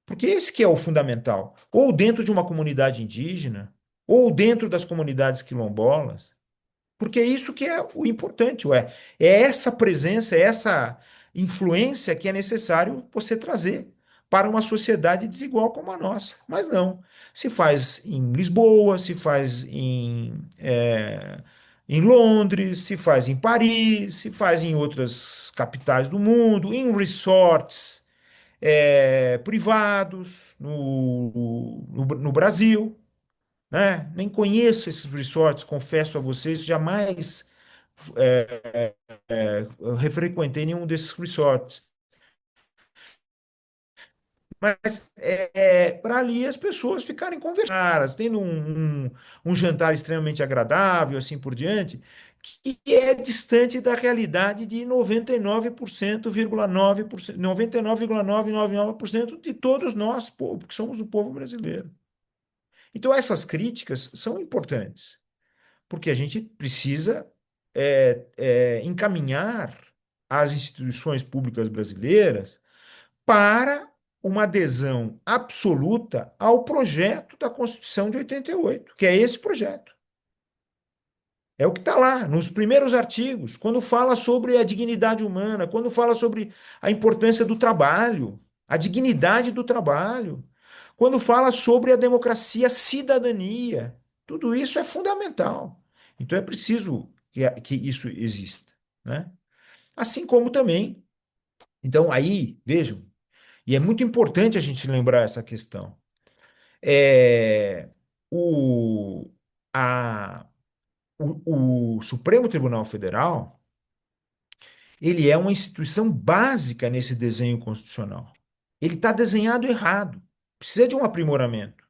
Speaker 4: Porque esse que é o fundamental. Ou dentro de uma comunidade indígena, ou dentro das comunidades quilombolas. Porque é isso que é o importante, é essa presença, é essa influência que é necessário você trazer para uma sociedade desigual como a nossa. Mas não. Se faz em Lisboa, se faz em Londres, se faz em Paris, se faz em outras capitais do mundo, em resorts privados no Brasil, né? Nem conheço esses resorts, confesso a vocês, jamais frequentei nenhum desses resorts. mas para ali as pessoas ficarem conversadas, tendo um jantar extremamente agradável, assim por diante, que é distante da realidade de 99,9%, 99,999% de todos nós, povo, que somos o povo brasileiro. Então, essas críticas são importantes, porque a gente precisa encaminhar as instituições públicas brasileiras para uma adesão absoluta ao projeto da Constituição de 88, que é esse projeto. É o que está lá, nos primeiros artigos, quando fala sobre a dignidade humana, quando fala sobre a importância do trabalho, a dignidade do trabalho, quando fala sobre a democracia, a cidadania. Tudo isso é fundamental. Então é preciso que isso exista, né? Assim como também, então aí, vejam, e é muito importante a gente lembrar essa questão. É, o, a, o Supremo Tribunal Federal, ele é uma instituição básica nesse desenho constitucional. Ele está desenhado errado. Precisa de um aprimoramento.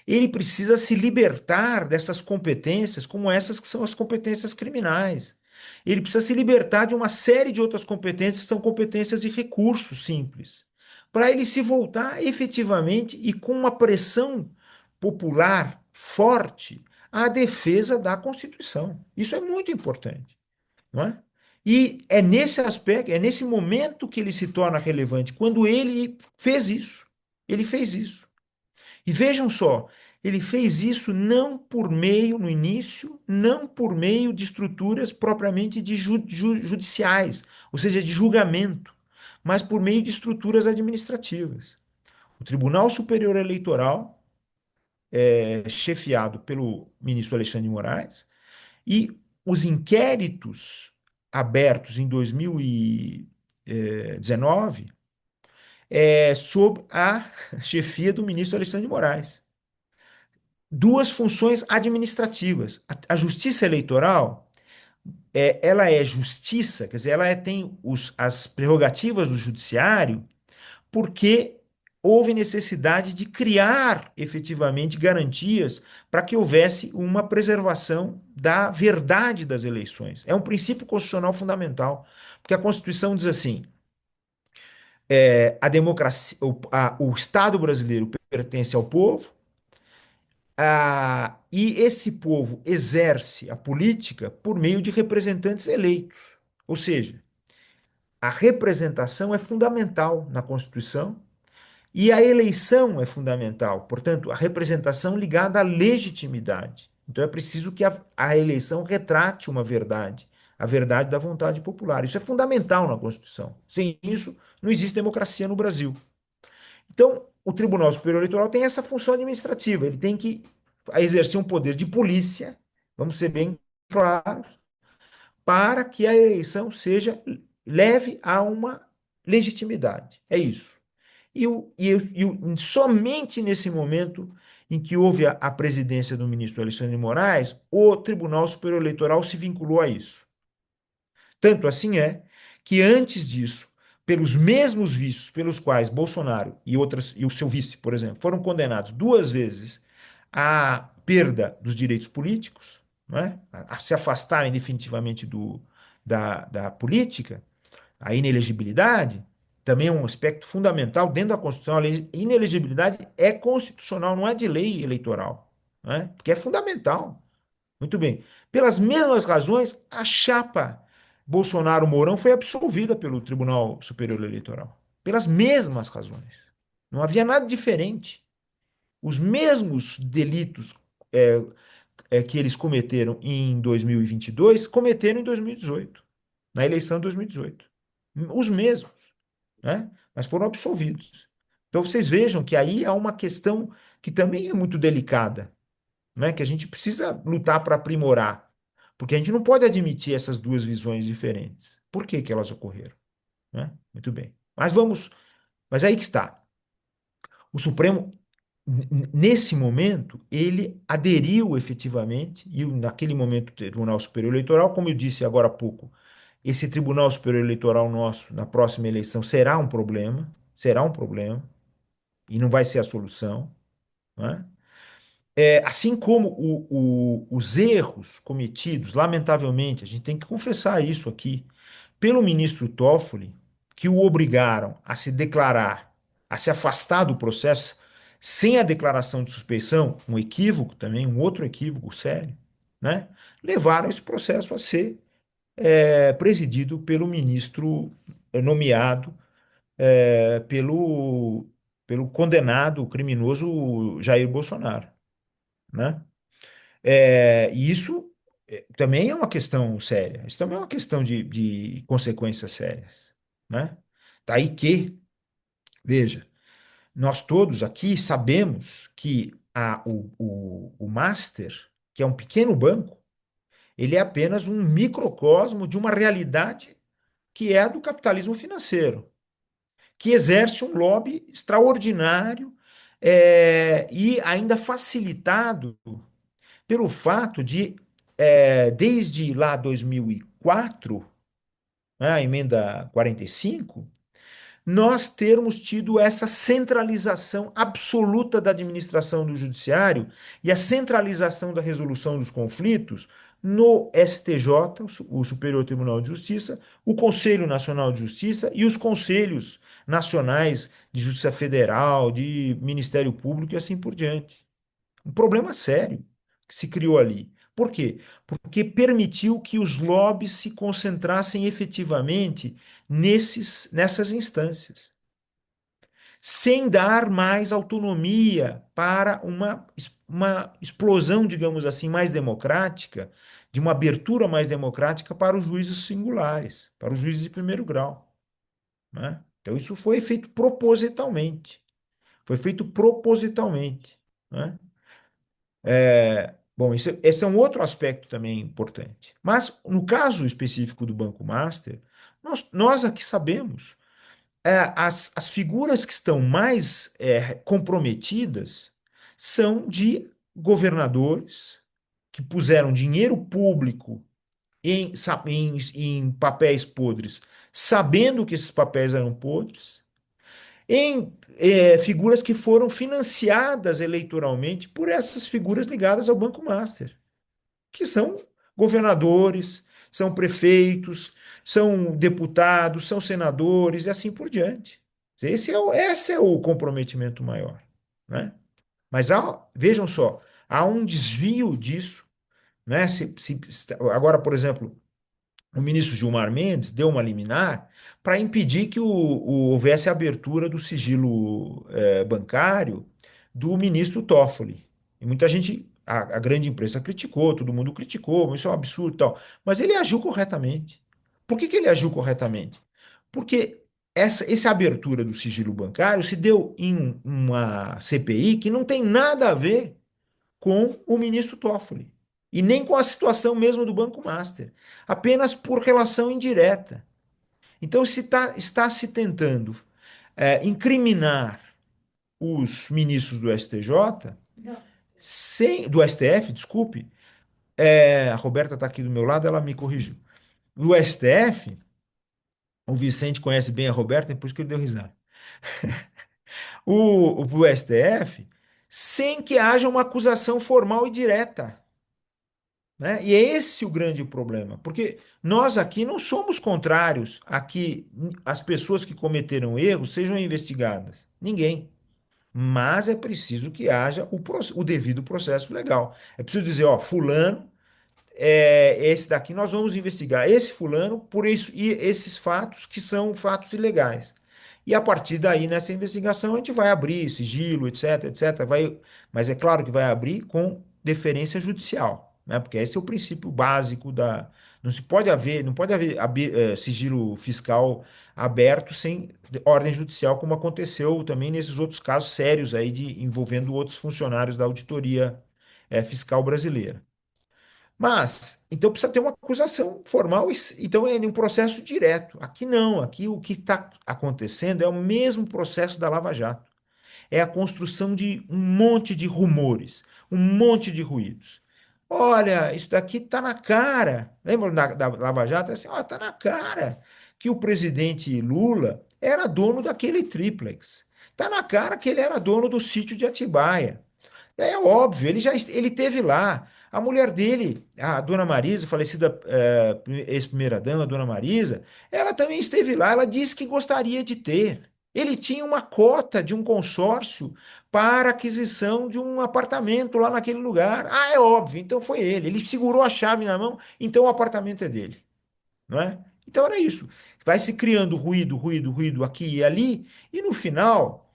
Speaker 4: Ele precisa se libertar dessas competências, como essas que são as competências criminais. Ele precisa se libertar de uma série de outras competências que são competências de recurso simples, para ele se voltar efetivamente e com uma pressão popular forte à defesa da Constituição. Isso é muito importante, não é? E é nesse aspecto, é nesse momento que ele se torna relevante, quando ele fez isso. Ele fez isso. E vejam só, ele fez isso não por meio, no início, não por meio de estruturas propriamente judiciais, ou seja, de julgamento, mas por meio de estruturas administrativas. O Tribunal Superior Eleitoral, chefiado pelo ministro Alexandre de Moraes, e os inquéritos abertos em 2019 sob a chefia do ministro Alexandre de Moraes. Duas funções administrativas. A justiça eleitoral, ela é justiça, quer dizer, tem as prerrogativas do judiciário, porque houve necessidade de criar efetivamente garantias para que houvesse uma preservação da verdade das eleições. É um princípio constitucional fundamental, porque a Constituição diz assim: a democracia, o Estado brasileiro pertence ao povo. E esse povo exerce a política por meio de representantes eleitos. Ou seja, a representação é fundamental na Constituição e a eleição é fundamental. Portanto, a representação ligada à legitimidade. Então é preciso que a eleição retrate uma verdade, a verdade da vontade popular. Isso é fundamental na Constituição. Sem isso, não existe democracia no Brasil. Então, o Tribunal Superior Eleitoral tem essa função administrativa, ele tem que exercer um poder de polícia, vamos ser bem claros, para que a eleição seja leve a uma legitimidade. É isso. Somente nesse momento em que houve a presidência do ministro Alexandre de Moraes, o Tribunal Superior Eleitoral se vinculou a isso. Tanto assim é que antes disso, pelos mesmos vícios pelos quais Bolsonaro e o seu vice, por exemplo, foram condenados duas vezes à perda dos direitos políticos, não é? A se afastarem definitivamente da política, a inelegibilidade também é um aspecto fundamental dentro da Constituição. A inelegibilidade é constitucional, não é de lei eleitoral, não é? Porque é fundamental. Muito bem. Pelas mesmas razões, a chapa Bolsonaro-Mourão foi absolvida pelo Tribunal Superior Eleitoral. Pelas mesmas razões. Não havia nada diferente. Os mesmos delitos é, que eles cometeram em 2022, cometeram em 2018, na eleição de 2018. Os mesmos, né? Mas foram absolvidos. Então vocês vejam que aí há uma questão que também é muito delicada, né, que a gente precisa lutar para aprimorar, porque a gente não pode admitir essas duas visões diferentes. Por que que elas ocorreram? Né? Muito bem. Mas aí que está. O Supremo, nesse momento, ele aderiu efetivamente, e naquele momento o Tribunal Superior Eleitoral, como eu disse agora há pouco, esse Tribunal Superior Eleitoral nosso, na próxima eleição, será um problema, e não vai ser a solução, né? Assim como os erros cometidos, lamentavelmente, a gente tem que confessar isso aqui, pelo ministro Toffoli, que o obrigaram a se declarar, a se afastar do processo, sem a declaração de suspeição, um equívoco também, um outro equívoco sério, né? Levaram esse processo a ser presidido pelo ministro nomeado pelo condenado criminoso Jair Bolsonaro, né? E isso também é uma questão séria. Isso também é uma questão de consequências sérias, né? Daí que, veja, nós todos aqui sabemos que o Master, que é um pequeno banco, ele é apenas um microcosmo de uma realidade que é a do capitalismo financeiro, que exerce um lobby extraordinário e ainda facilitado pelo fato de, desde lá 2004, né, a emenda 45, nós termos tido essa centralização absoluta da administração do judiciário e a centralização da resolução dos conflitos no STJ, o Superior Tribunal de Justiça, o Conselho Nacional de Justiça e os conselhos nacionais de Justiça Federal, de Ministério Público e assim por diante. Um problema sério que se criou ali. Por quê? Porque permitiu que os lobbies se concentrassem efetivamente nessas instâncias, sem dar mais autonomia para uma explosão, digamos assim, mais democrática, de uma abertura mais democrática para os juízes singulares, para os juízes de primeiro grau, né? Então, isso foi feito propositalmente. Foi feito propositalmente, né? Bom, esse é um outro aspecto também importante. Mas, no caso específico do Banco Master, nós aqui sabemos, as figuras que estão mais comprometidas são de governadores que puseram dinheiro público em papéis podres, sabendo que esses papéis eram podres, em figuras que foram financiadas eleitoralmente por essas figuras ligadas ao Banco Master, que são governadores, são prefeitos, são deputados, são senadores e assim por diante. Esse é o comprometimento maior, né? Mas vejam só, há um desvio disso, né? Agora, por exemplo, o ministro Gilmar Mendes deu uma liminar para impedir que houvesse abertura do sigilo bancário do ministro Toffoli. E muita gente, a grande imprensa criticou, todo mundo criticou, isso é um absurdo e tal. Mas ele agiu corretamente. Por que ele agiu corretamente? Porque essa abertura do sigilo bancário se deu em uma CPI que não tem nada a ver com o ministro Toffoli e nem com a situação mesmo do Banco Master, apenas por relação indireta. Então está se tentando incriminar os ministros do STJ, do STF, desculpe, a Roberta está aqui do meu lado, ela me corrigiu. Do STF, o Vicente conhece bem a Roberta, é por isso que ele deu risada. O STF, sem que haja uma acusação formal e direta. Né? E é esse o grande problema, porque nós aqui não somos contrários a que as pessoas que cometeram erros sejam investigadas. Ninguém. Mas é preciso que haja o devido processo legal. É preciso dizer, ó, fulano, esse daqui nós vamos investigar esse fulano por isso e esses fatos que são fatos ilegais. E a partir daí, nessa investigação, a gente vai abrir sigilo, etc, etc. Mas é claro que vai abrir com deferência judicial, né? Porque esse é o princípio básico da. Não pode haver sigilo fiscal aberto sem ordem judicial, como aconteceu também nesses outros casos sérios aí envolvendo outros funcionários da auditoria fiscal brasileira. Mas, então precisa ter uma acusação formal, então é um processo direto. Aqui não, aqui o que está acontecendo é o mesmo processo da Lava Jato. É a construção de um monte de rumores, um monte de ruídos. Olha, isso daqui está na cara. Lembra da Lava Jato? É assim, ó, está na cara que o presidente Lula era dono daquele triplex. Tá na cara que ele era dono do sítio de Atibaia. É óbvio, ele teve lá. A mulher dele, a dona Marisa, falecida ex-primeira-dama, a dona Marisa, ela também esteve lá. Ela disse que gostaria de ter. Ele tinha uma cota de um consórcio para aquisição de um apartamento lá naquele lugar. Ah, é óbvio, então foi ele. Ele segurou a chave na mão, então o apartamento é dele, não é? Então era isso. Vai se criando ruído, ruído, ruído aqui e ali, e no final,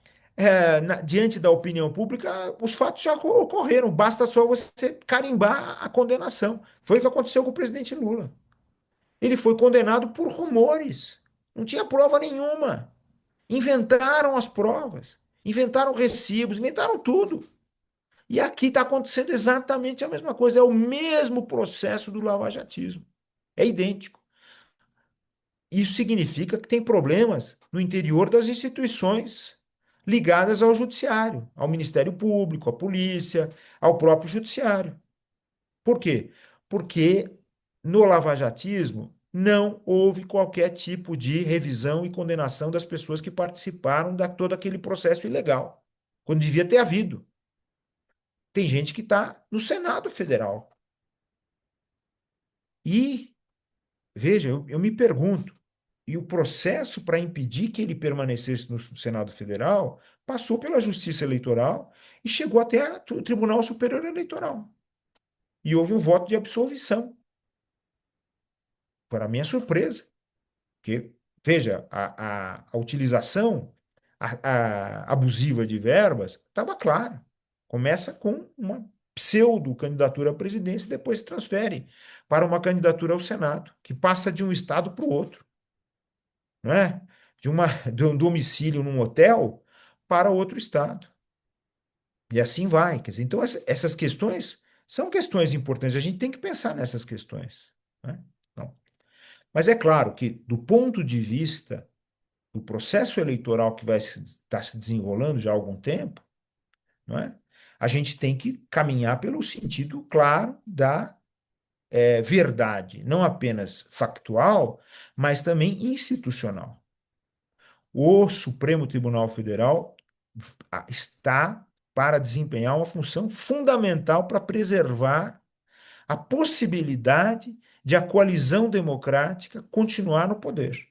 Speaker 4: diante da opinião pública, os fatos já ocorreram. Basta só você carimbar a condenação. Foi o que aconteceu com o presidente Lula. Ele foi condenado por rumores. Não tinha prova nenhuma. Inventaram as provas, inventaram recibos, inventaram tudo. E aqui está acontecendo exatamente a mesma coisa. É o mesmo processo do lavajatismo. É idêntico. Isso significa que tem problemas no interior das instituições ligadas ao judiciário, ao Ministério Público, à polícia, ao próprio judiciário. Por quê? Porque no lavajatismo não houve qualquer tipo de revisão e condenação das pessoas que participaram de todo aquele processo ilegal, quando devia ter havido. Tem gente que está no Senado Federal. E, veja, eu me pergunto, e o processo para impedir que ele permanecesse no Senado Federal passou pela Justiça Eleitoral e chegou até o Tribunal Superior Eleitoral. E houve um voto de absolvição, para minha surpresa. Porque, veja, a utilização abusiva de verbas estava clara. Começa com uma pseudo-candidatura à presidência e depois se transfere para uma candidatura ao Senado, que passa de um estado para o outro, não é? De um domicílio num hotel para outro estado. E assim vai. Quer dizer, então, essas questões são questões importantes. A gente tem que pensar nessas questões. Né? Então, mas é claro que, do ponto de vista do processo eleitoral que vai estar se desenrolando já há algum tempo, não é? A gente tem que caminhar pelo sentido claro da verdade, não apenas factual, mas também institucional. O Supremo Tribunal Federal está para desempenhar uma função fundamental para preservar a possibilidade de a coalizão democrática continuar no poder,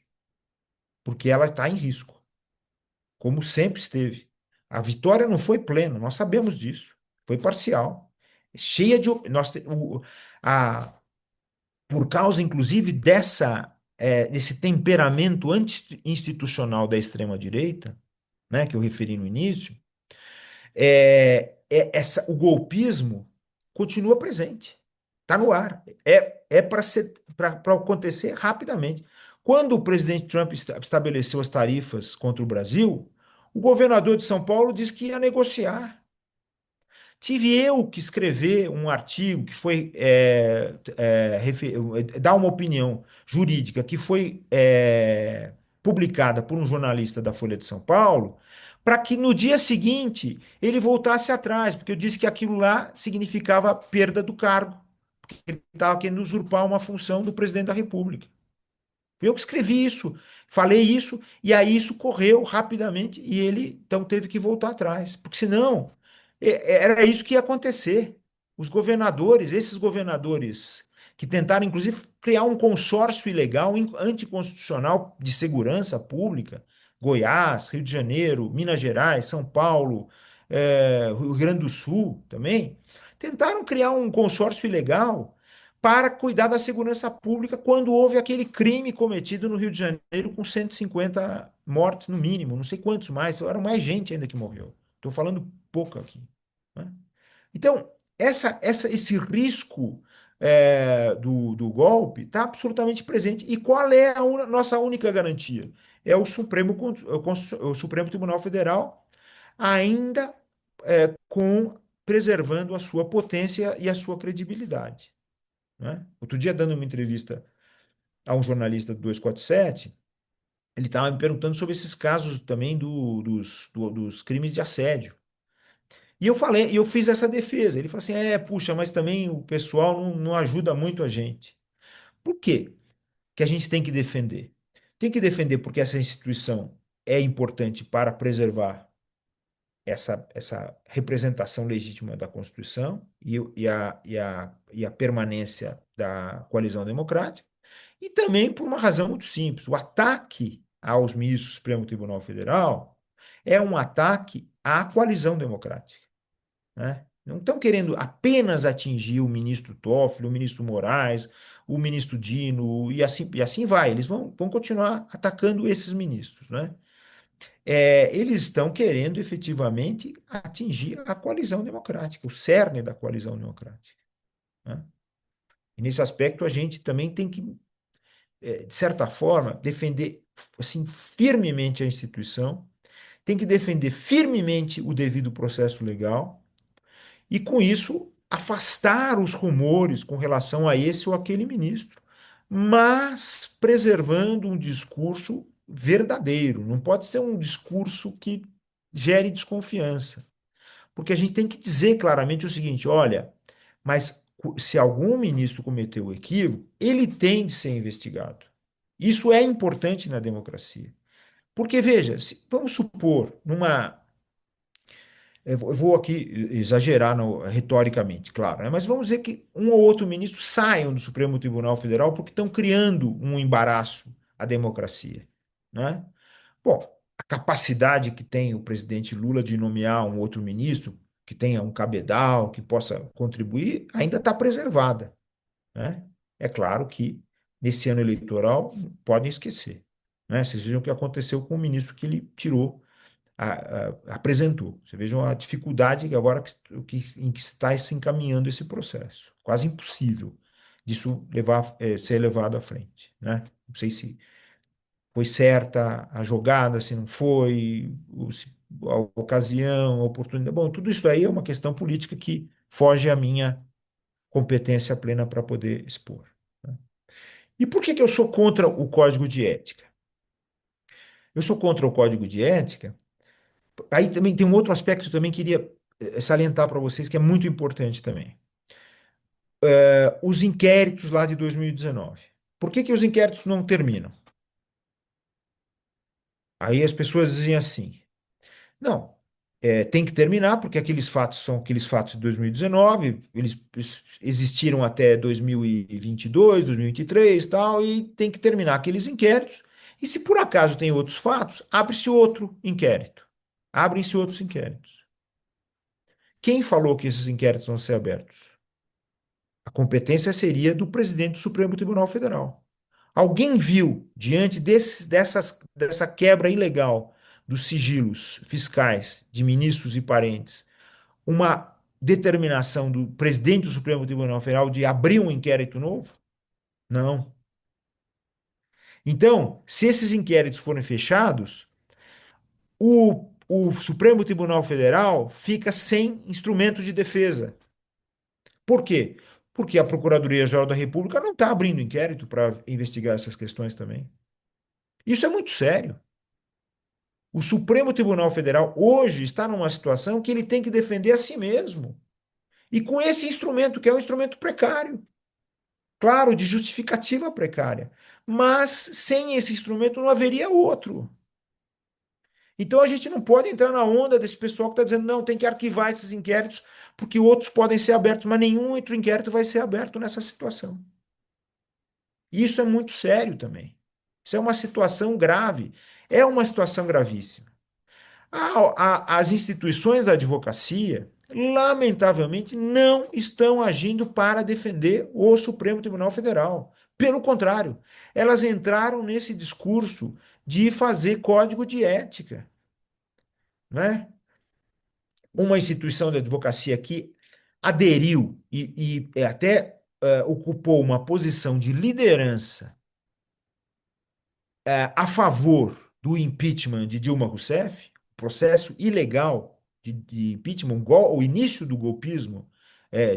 Speaker 4: porque ela está em risco, como sempre esteve. A vitória não foi plena, nós sabemos disso, foi parcial, cheia de nós a por causa inclusive desse temperamento anti-institucional da extrema direita, né, que eu referi no início, o golpismo continua presente, está no ar, é para acontecer rapidamente. Quando o presidente Trump estabeleceu as tarifas contra o Brasil, o governador de São Paulo disse que ia negociar. Tive eu que escrever um artigo que foi dar uma opinião jurídica que foi publicada por um jornalista da Folha de São Paulo, para que no dia seguinte ele voltasse atrás, porque eu disse que aquilo lá significava perda do cargo, porque ele estava querendo usurpar uma função do presidente da República. Eu que escrevi isso, falei isso, e aí isso correu rapidamente e ele então teve que voltar atrás, porque senão era isso que ia acontecer. Os governadores, esses governadores que tentaram, inclusive, criar um consórcio ilegal, anticonstitucional de segurança pública, Goiás, Rio de Janeiro, Minas Gerais, São Paulo, Rio Grande do Sul também, tentaram criar um consórcio ilegal para cuidar da segurança pública quando houve aquele crime cometido no Rio de Janeiro com 150 mortes no mínimo, não sei quantos mais, era mais gente ainda que morreu. Estou falando pouco aqui. Né? Então, esse risco do golpe está absolutamente presente. E qual é a nossa única garantia? É o Supremo Tribunal Federal ainda preservando a sua potência e a sua credibilidade. Né? Outro dia, dando uma entrevista a um jornalista do 247, ele estava me perguntando sobre esses casos também dos crimes de assédio. E eu falei, eu fiz essa defesa. Ele falou assim: puxa, mas também o pessoal não ajuda muito a gente. Por quê que a gente tem que defender? Tem que defender porque essa instituição é importante para preservar essa representação legítima da Constituição e a permanência da coalizão democrática, e também por uma razão muito simples. O ataque aos ministros do Supremo Tribunal Federal é um ataque à coalizão democrática, né? Não estão querendo apenas atingir o ministro Toffoli, o ministro Moraes, o ministro Dino, e assim vai. Eles vão continuar atacando esses ministros, né? Eles estão querendo efetivamente atingir a coalizão democrática, o cerne da coalizão democrática, né? E nesse aspecto a gente também tem que, de certa forma, defender assim firmemente a instituição, tem que defender firmemente o devido processo legal e, com isso, afastar os rumores com relação a esse ou aquele ministro, mas preservando um discurso verdadeiro. Não pode ser um discurso que gere desconfiança. Porque a gente tem que dizer claramente o seguinte: olha, mas se algum ministro cometeu equívoco, ele tem de ser investigado. Isso é importante na democracia. Porque, veja, vamos supor, eu vou aqui exagerar retoricamente, claro, né? Mas vamos dizer que um ou outro ministro saiam do Supremo Tribunal Federal porque estão criando um embaraço à democracia, né? Bom, a capacidade que tem o presidente Lula de nomear um outro ministro que tenha um cabedal, que possa contribuir, ainda está preservada, né? É claro que nesse ano eleitoral podem esquecer, né? Vocês vejam o que aconteceu com o ministro que ele tirou, apresentou. Vocês vejam a dificuldade que agora em que está se encaminhando esse processo. Quase impossível disso ser levado à frente, né? Não sei se foi certa a jogada, se não foi, a ocasião, a oportunidade. Bom, tudo isso aí é uma questão política que foge à minha competência plena para poder expor, né? E por que que eu sou contra o Código de Ética? Eu sou contra o Código de Ética. Aí também tem um outro aspecto que eu também queria salientar para vocês, que é muito importante também. Os inquéritos lá de 2019. Por que que os inquéritos não terminam? Aí as pessoas dizem assim: não, tem que terminar, porque aqueles fatos são aqueles fatos de 2019, eles existiram até 2022, 2023 e tal, e tem que terminar aqueles inquéritos. E se por acaso tem outros fatos, abre-se outro inquérito. Abrem-se outros inquéritos. Quem falou que esses inquéritos vão ser abertos? A competência seria do presidente do Supremo Tribunal Federal. Alguém viu, diante dessa quebra ilegal dos sigilos fiscais de ministros e parentes, uma determinação do presidente do Supremo Tribunal Federal de abrir um inquérito novo? Não. Então, se esses inquéritos forem fechados, o Supremo Tribunal Federal fica sem instrumento de defesa. Por quê? Porque a Procuradoria-Geral da República não está abrindo inquérito para investigar essas questões também. Isso é muito sério. O Supremo Tribunal Federal hoje está numa situação que ele tem que defender a si mesmo. E com esse instrumento, que é um instrumento precário, claro, de justificativa precária. Mas sem esse instrumento não haveria outro. Então a gente não pode entrar na onda desse pessoal que está dizendo: não, tem que arquivar esses inquéritos, porque outros podem ser abertos, mas nenhum outro inquérito vai ser aberto nessa situação. E isso é muito sério também. Isso é uma situação grave. É uma situação gravíssima. As instituições da advocacia, lamentavelmente, não estão agindo para defender o Supremo Tribunal Federal. Pelo contrário, elas entraram nesse discurso de fazer código de ética, né? Uma instituição da advocacia que aderiu e até ocupou uma posição de liderança a favor do impeachment de Dilma Rousseff, processo ilegal de impeachment, o início do golpismo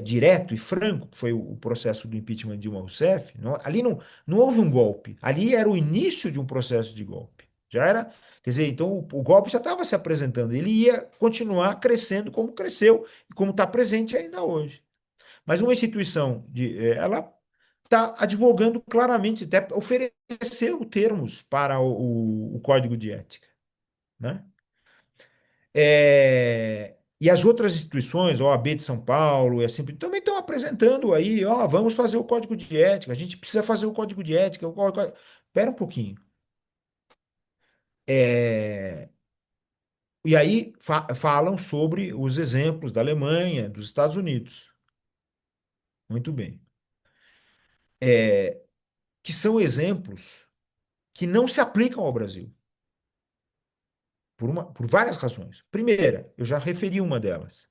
Speaker 4: direto e franco, que foi o processo do impeachment de Dilma Rousseff. Ali não houve um golpe, ali era o início de um processo de golpe. Já era, quer dizer, então o golpe já estava se apresentando, ele ia continuar crescendo como cresceu e como está presente ainda hoje. Mas uma instituição ela está advogando claramente, até ofereceu termos para o Código de Ética, né? E as outras instituições, a OAB de São Paulo e assim, também estão apresentando aí, ó, vamos fazer o código de ética, a gente precisa fazer o código de ética. Espera um pouquinho. É, e aí falam sobre os exemplos da Alemanha, dos Estados Unidos. Muito bem. Que são exemplos que não se aplicam ao Brasil, por várias razões. Primeira, eu já referi uma delas.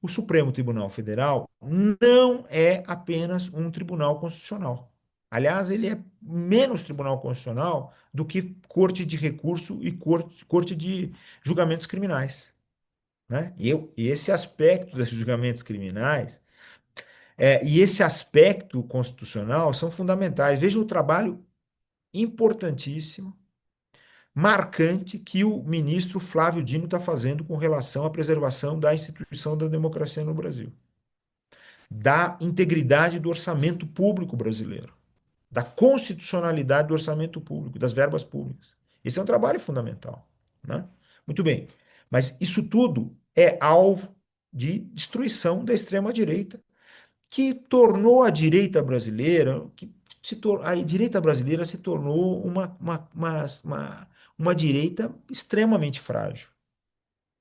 Speaker 4: O Supremo Tribunal Federal não é apenas um tribunal constitucional. Aliás, ele é menos tribunal constitucional do que corte de recurso e corte de julgamentos criminais. Né? E esse aspecto dos julgamentos criminais e esse aspecto constitucional são fundamentais. Veja o trabalho importantíssimo, marcante, que o ministro Flávio Dino está fazendo com relação à preservação da instituição da democracia no Brasil, da integridade do orçamento público brasileiro, da constitucionalidade do orçamento público, das verbas públicas. Esse é um trabalho fundamental. Né? Muito bem, mas isso tudo é alvo de destruição da extrema-direita, que tornou a direita brasileira, a direita brasileira se tornou uma direita extremamente frágil,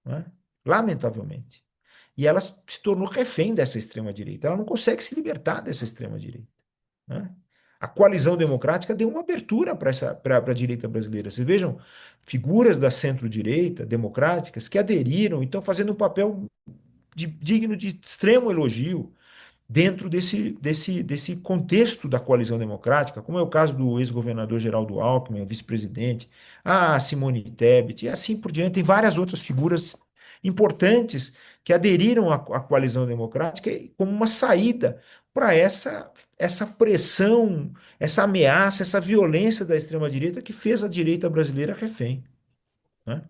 Speaker 4: né? Lamentavelmente. E ela se tornou refém dessa extrema-direita. Ela não consegue se libertar dessa extrema-direita. Né? A coalizão democrática deu uma abertura para a direita brasileira. Vocês vejam figuras da centro-direita democráticas que aderiram e estão fazendo um papel digno de extremo elogio dentro desse contexto da coalizão democrática, como é o caso do ex-governador Geraldo Alckmin, o vice-presidente, a Simone Tebet, e assim por diante. Tem várias outras figuras importantes que aderiram à coalizão democrática como uma saída para essa pressão, essa ameaça, essa violência da extrema-direita que fez a direita brasileira refém. Né?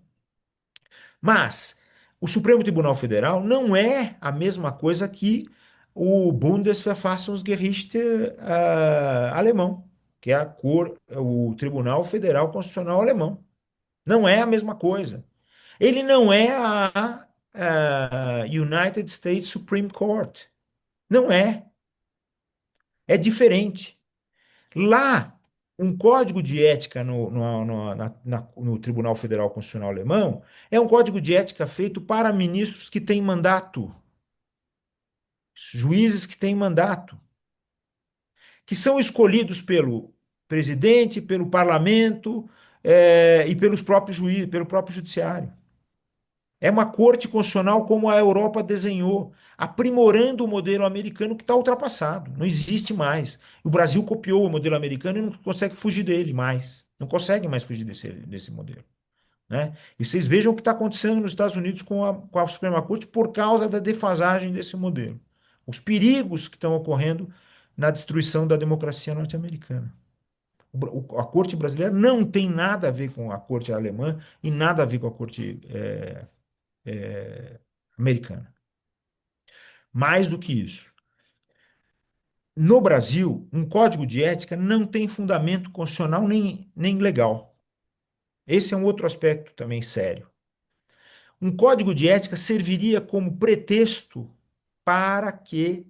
Speaker 4: Mas o Supremo Tribunal Federal não é a mesma coisa que o Bundesverfassungsgericht alemão, que é o Tribunal Federal Constitucional alemão. Não é a mesma coisa. Ele não é a United States Supreme Court. Não é. É diferente. Lá, um código de ética no Tribunal Federal Constitucional Alemão é um código de ética feito para ministros que têm mandato, juízes que têm mandato, que são escolhidos pelo presidente, pelo parlamento e pelos próprios juízes, pelo próprio judiciário. É uma corte constitucional como a Europa desenhou, aprimorando o modelo americano que está ultrapassado, não existe mais. O Brasil copiou o modelo americano e não consegue fugir dele mais. Não consegue mais fugir desse modelo. Né? E vocês vejam o que está acontecendo nos Estados Unidos com a Suprema Corte por causa da defasagem desse modelo. Os perigos que estão ocorrendo na destruição da democracia norte-americana. A Corte brasileira não tem nada a ver com a Corte alemã e nada a ver com a Corte americana. Mais do que isso, no Brasil, um código de ética não tem fundamento constitucional nem legal. Esse é um outro aspecto também sério. Um código de ética serviria como pretexto para que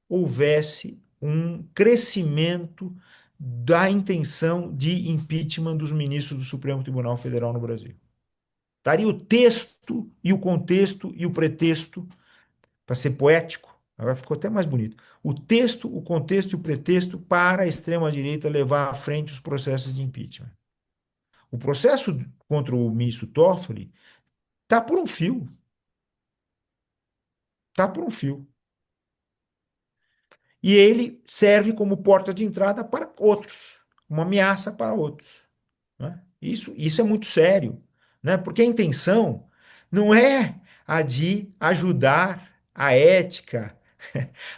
Speaker 4: houvesse um crescimento da intenção de impeachment dos ministros do Supremo Tribunal Federal no Brasil. Daria o texto e o contexto e o pretexto, para ser poético, agora ficou até mais bonito. O texto, o contexto e o pretexto para a extrema-direita levar à frente os processos de impeachment. O processo contra o ministro Toffoli está por um fio. Está por um fio. E ele serve como porta de entrada para outros, uma ameaça para outros. Né? Isso é muito sério, né? Porque a intenção não é a de ajudar a ética.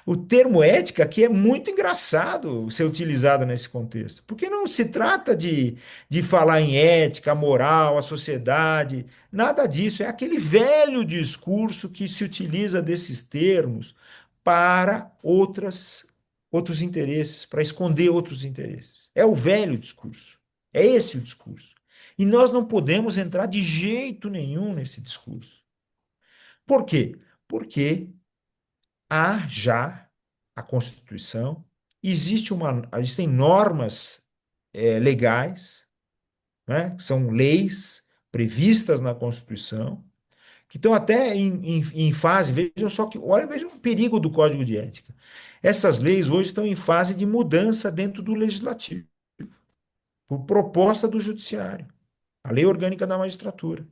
Speaker 4: O termo ética aqui é muito engraçado ser utilizado nesse contexto, porque não se trata de falar em ética, moral, a sociedade, nada disso. É aquele velho discurso que se utiliza desses termos para outros interesses, para esconder outros interesses. É o velho discurso. É esse o discurso. E nós não podemos entrar de jeito nenhum nesse discurso. Por quê? Porque há já a Constituição, existem normas legais, né, que são leis previstas na Constituição, que estão até em fase, vejam só que, olha, vejam o perigo do Código de Ética. Essas leis hoje estão em fase de mudança dentro do Legislativo, por proposta do Judiciário, a Lei Orgânica da Magistratura,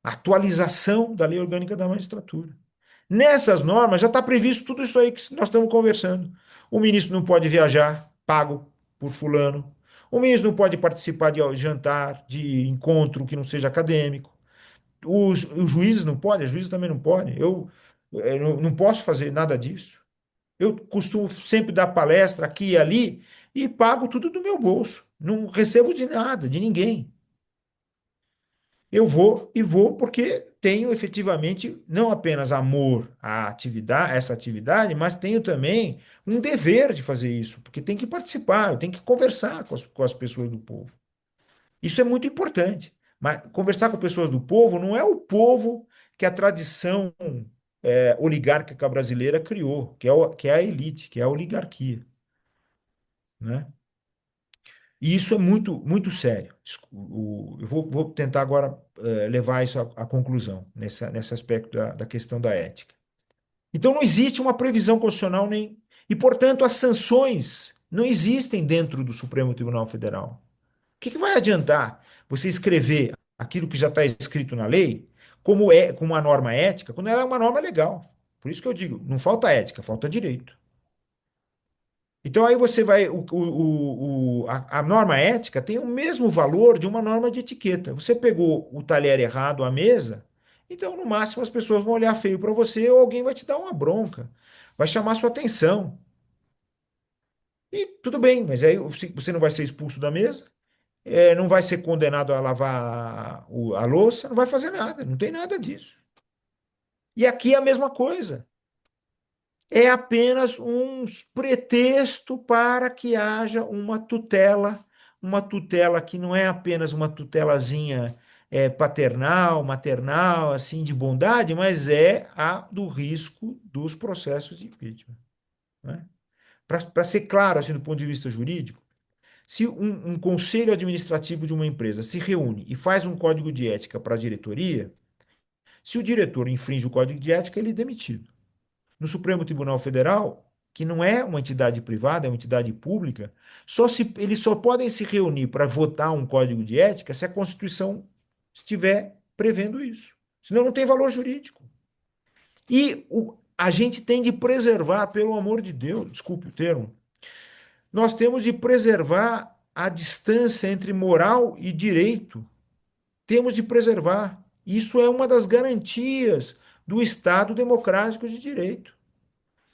Speaker 4: a atualização da Lei Orgânica da Magistratura. Nessas normas já está previsto tudo isso aí que nós estamos conversando. O ministro não pode viajar pago por fulano. O ministro não pode participar de jantar, de encontro que não seja acadêmico. Os juízes não podem, os juízes também não podem. Eu não posso fazer nada disso. Eu costumo sempre dar palestra aqui e ali e pago tudo do meu bolso. Não recebo de nada, de ninguém. Eu vou e vou porque tenho efetivamente não apenas amor à atividade, a essa atividade, mas tenho também um dever de fazer isso, porque tem que participar, eu tenho que conversar com as pessoas do povo. Isso é muito importante. Mas conversar com pessoas do povo não é o povo que a tradição oligárquica brasileira criou, que é a elite, que é a oligarquia, né? E isso é muito, muito sério. Eu vou tentar agora levar isso à conclusão, nesse aspecto da questão da ética. Então, não existe uma previsão constitucional nem. E, portanto, as sanções não existem dentro do Supremo Tribunal Federal. O que vai adiantar você escrever aquilo que já está escrito na lei como uma norma ética, quando ela é uma norma legal? Por isso que eu digo, não falta ética, falta direito. Então aí você vai, a norma ética tem o mesmo valor de uma norma de etiqueta. Você pegou o talher errado, a mesa, então no máximo as pessoas vão olhar feio para você ou alguém vai te dar uma bronca, vai chamar sua atenção. E tudo bem, mas aí você não vai ser expulso da mesa, não vai ser condenado a lavar a louça, não vai fazer nada, não tem nada disso. E aqui é a mesma coisa. É apenas um pretexto para que haja uma tutela que não é apenas uma tutelazinha paternal, maternal, assim, de bondade, mas é a do risco dos processos de impeachment. Né? Para ser claro, assim, do ponto de vista jurídico, se um conselho administrativo de uma empresa se reúne e faz um código de ética para a diretoria, se o diretor infringe o código de ética, ele é demitido. No Supremo Tribunal Federal, que não é uma entidade privada, é uma entidade pública, eles só podem se reunir para votar um código de ética se a Constituição estiver prevendo isso. Senão não tem valor jurídico. E a gente tem de preservar, pelo amor de Deus, desculpe o termo, nós temos de preservar a distância entre moral e direito. Temos de preservar. Isso é uma das garantias do Estado democrático de direito,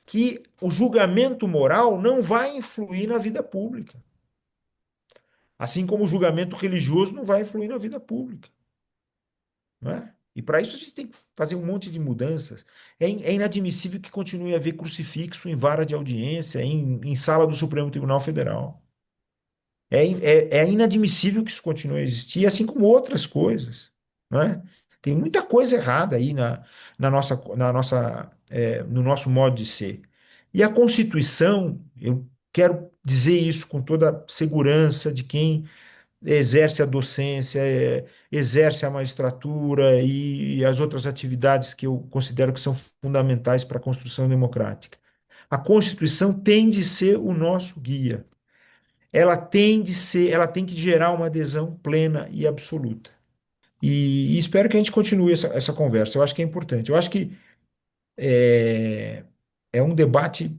Speaker 4: que o julgamento moral não vai influir na vida pública. Assim como o julgamento religioso não vai influir na vida pública. Não é? E para isso a gente tem que fazer um monte de mudanças. É inadmissível que continue a haver crucifixo em vara de audiência, em sala do Supremo Tribunal Federal. É inadmissível que isso continue a existir, assim como outras coisas. Não é? Tem muita coisa errada aí no nosso modo de ser. E a Constituição, eu quero dizer isso com toda segurança de quem exerce a docência, exerce a magistratura e as outras atividades que eu considero que são fundamentais para a construção democrática. A Constituição tem de ser o nosso guia. Ela tem que gerar uma adesão plena e absoluta. E espero que a gente continue essa conversa. Eu acho que é importante. Eu acho que é, é um debate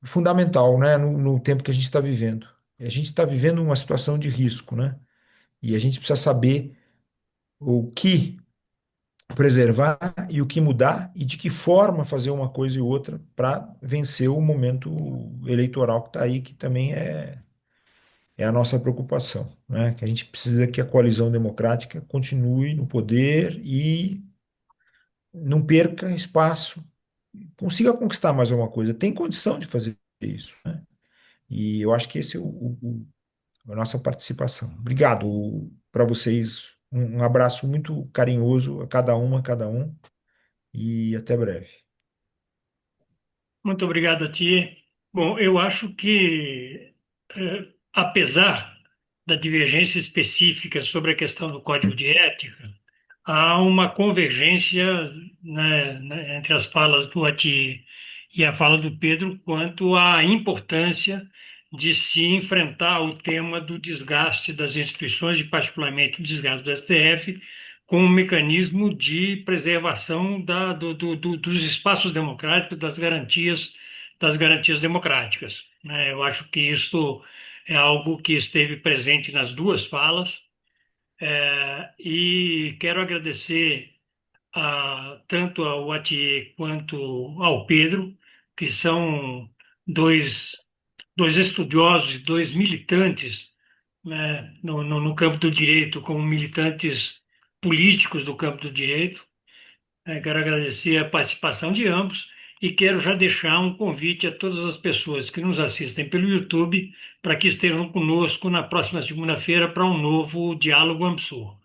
Speaker 4: fundamental, né, no tempo que a gente está vivendo. A gente está vivendo uma situação de risco, né? E a gente precisa saber o que preservar e o que mudar e de que forma fazer uma coisa e outra para vencer o momento eleitoral que está aí, que também é a nossa preocupação, né? Que a gente precisa que a coalizão democrática continue no poder e não perca espaço, consiga conquistar mais alguma coisa. Tem condição de fazer isso, né? E eu acho que esse é a nossa participação. Obrigado para vocês Um abraço muito carinhoso a cada um, e até breve.
Speaker 1: Muito obrigado a ti. Bom, eu acho que, apesar da divergência específica sobre a questão do código de ética, há uma convergência, entre as falas do Atier e a fala do Pedro quanto à importância de se enfrentar o tema do desgaste das instituições, e particularmente o desgaste do STF, com um mecanismo de preservação dos espaços democráticos, das garantias democráticas, né? Eu acho que isso é algo que esteve presente nas duas falas. E quero agradecer tanto ao Atier quanto ao Pedro, que são dois, dois estudiosos, dois militantes, né, no campo do direito, como militantes políticos do campo do direito. Quero agradecer a participação de ambos e quero já deixar um convite a todas as pessoas que nos assistem pelo YouTube para que estejam conosco na próxima segunda-feira para um novo Diálogo AMSUR.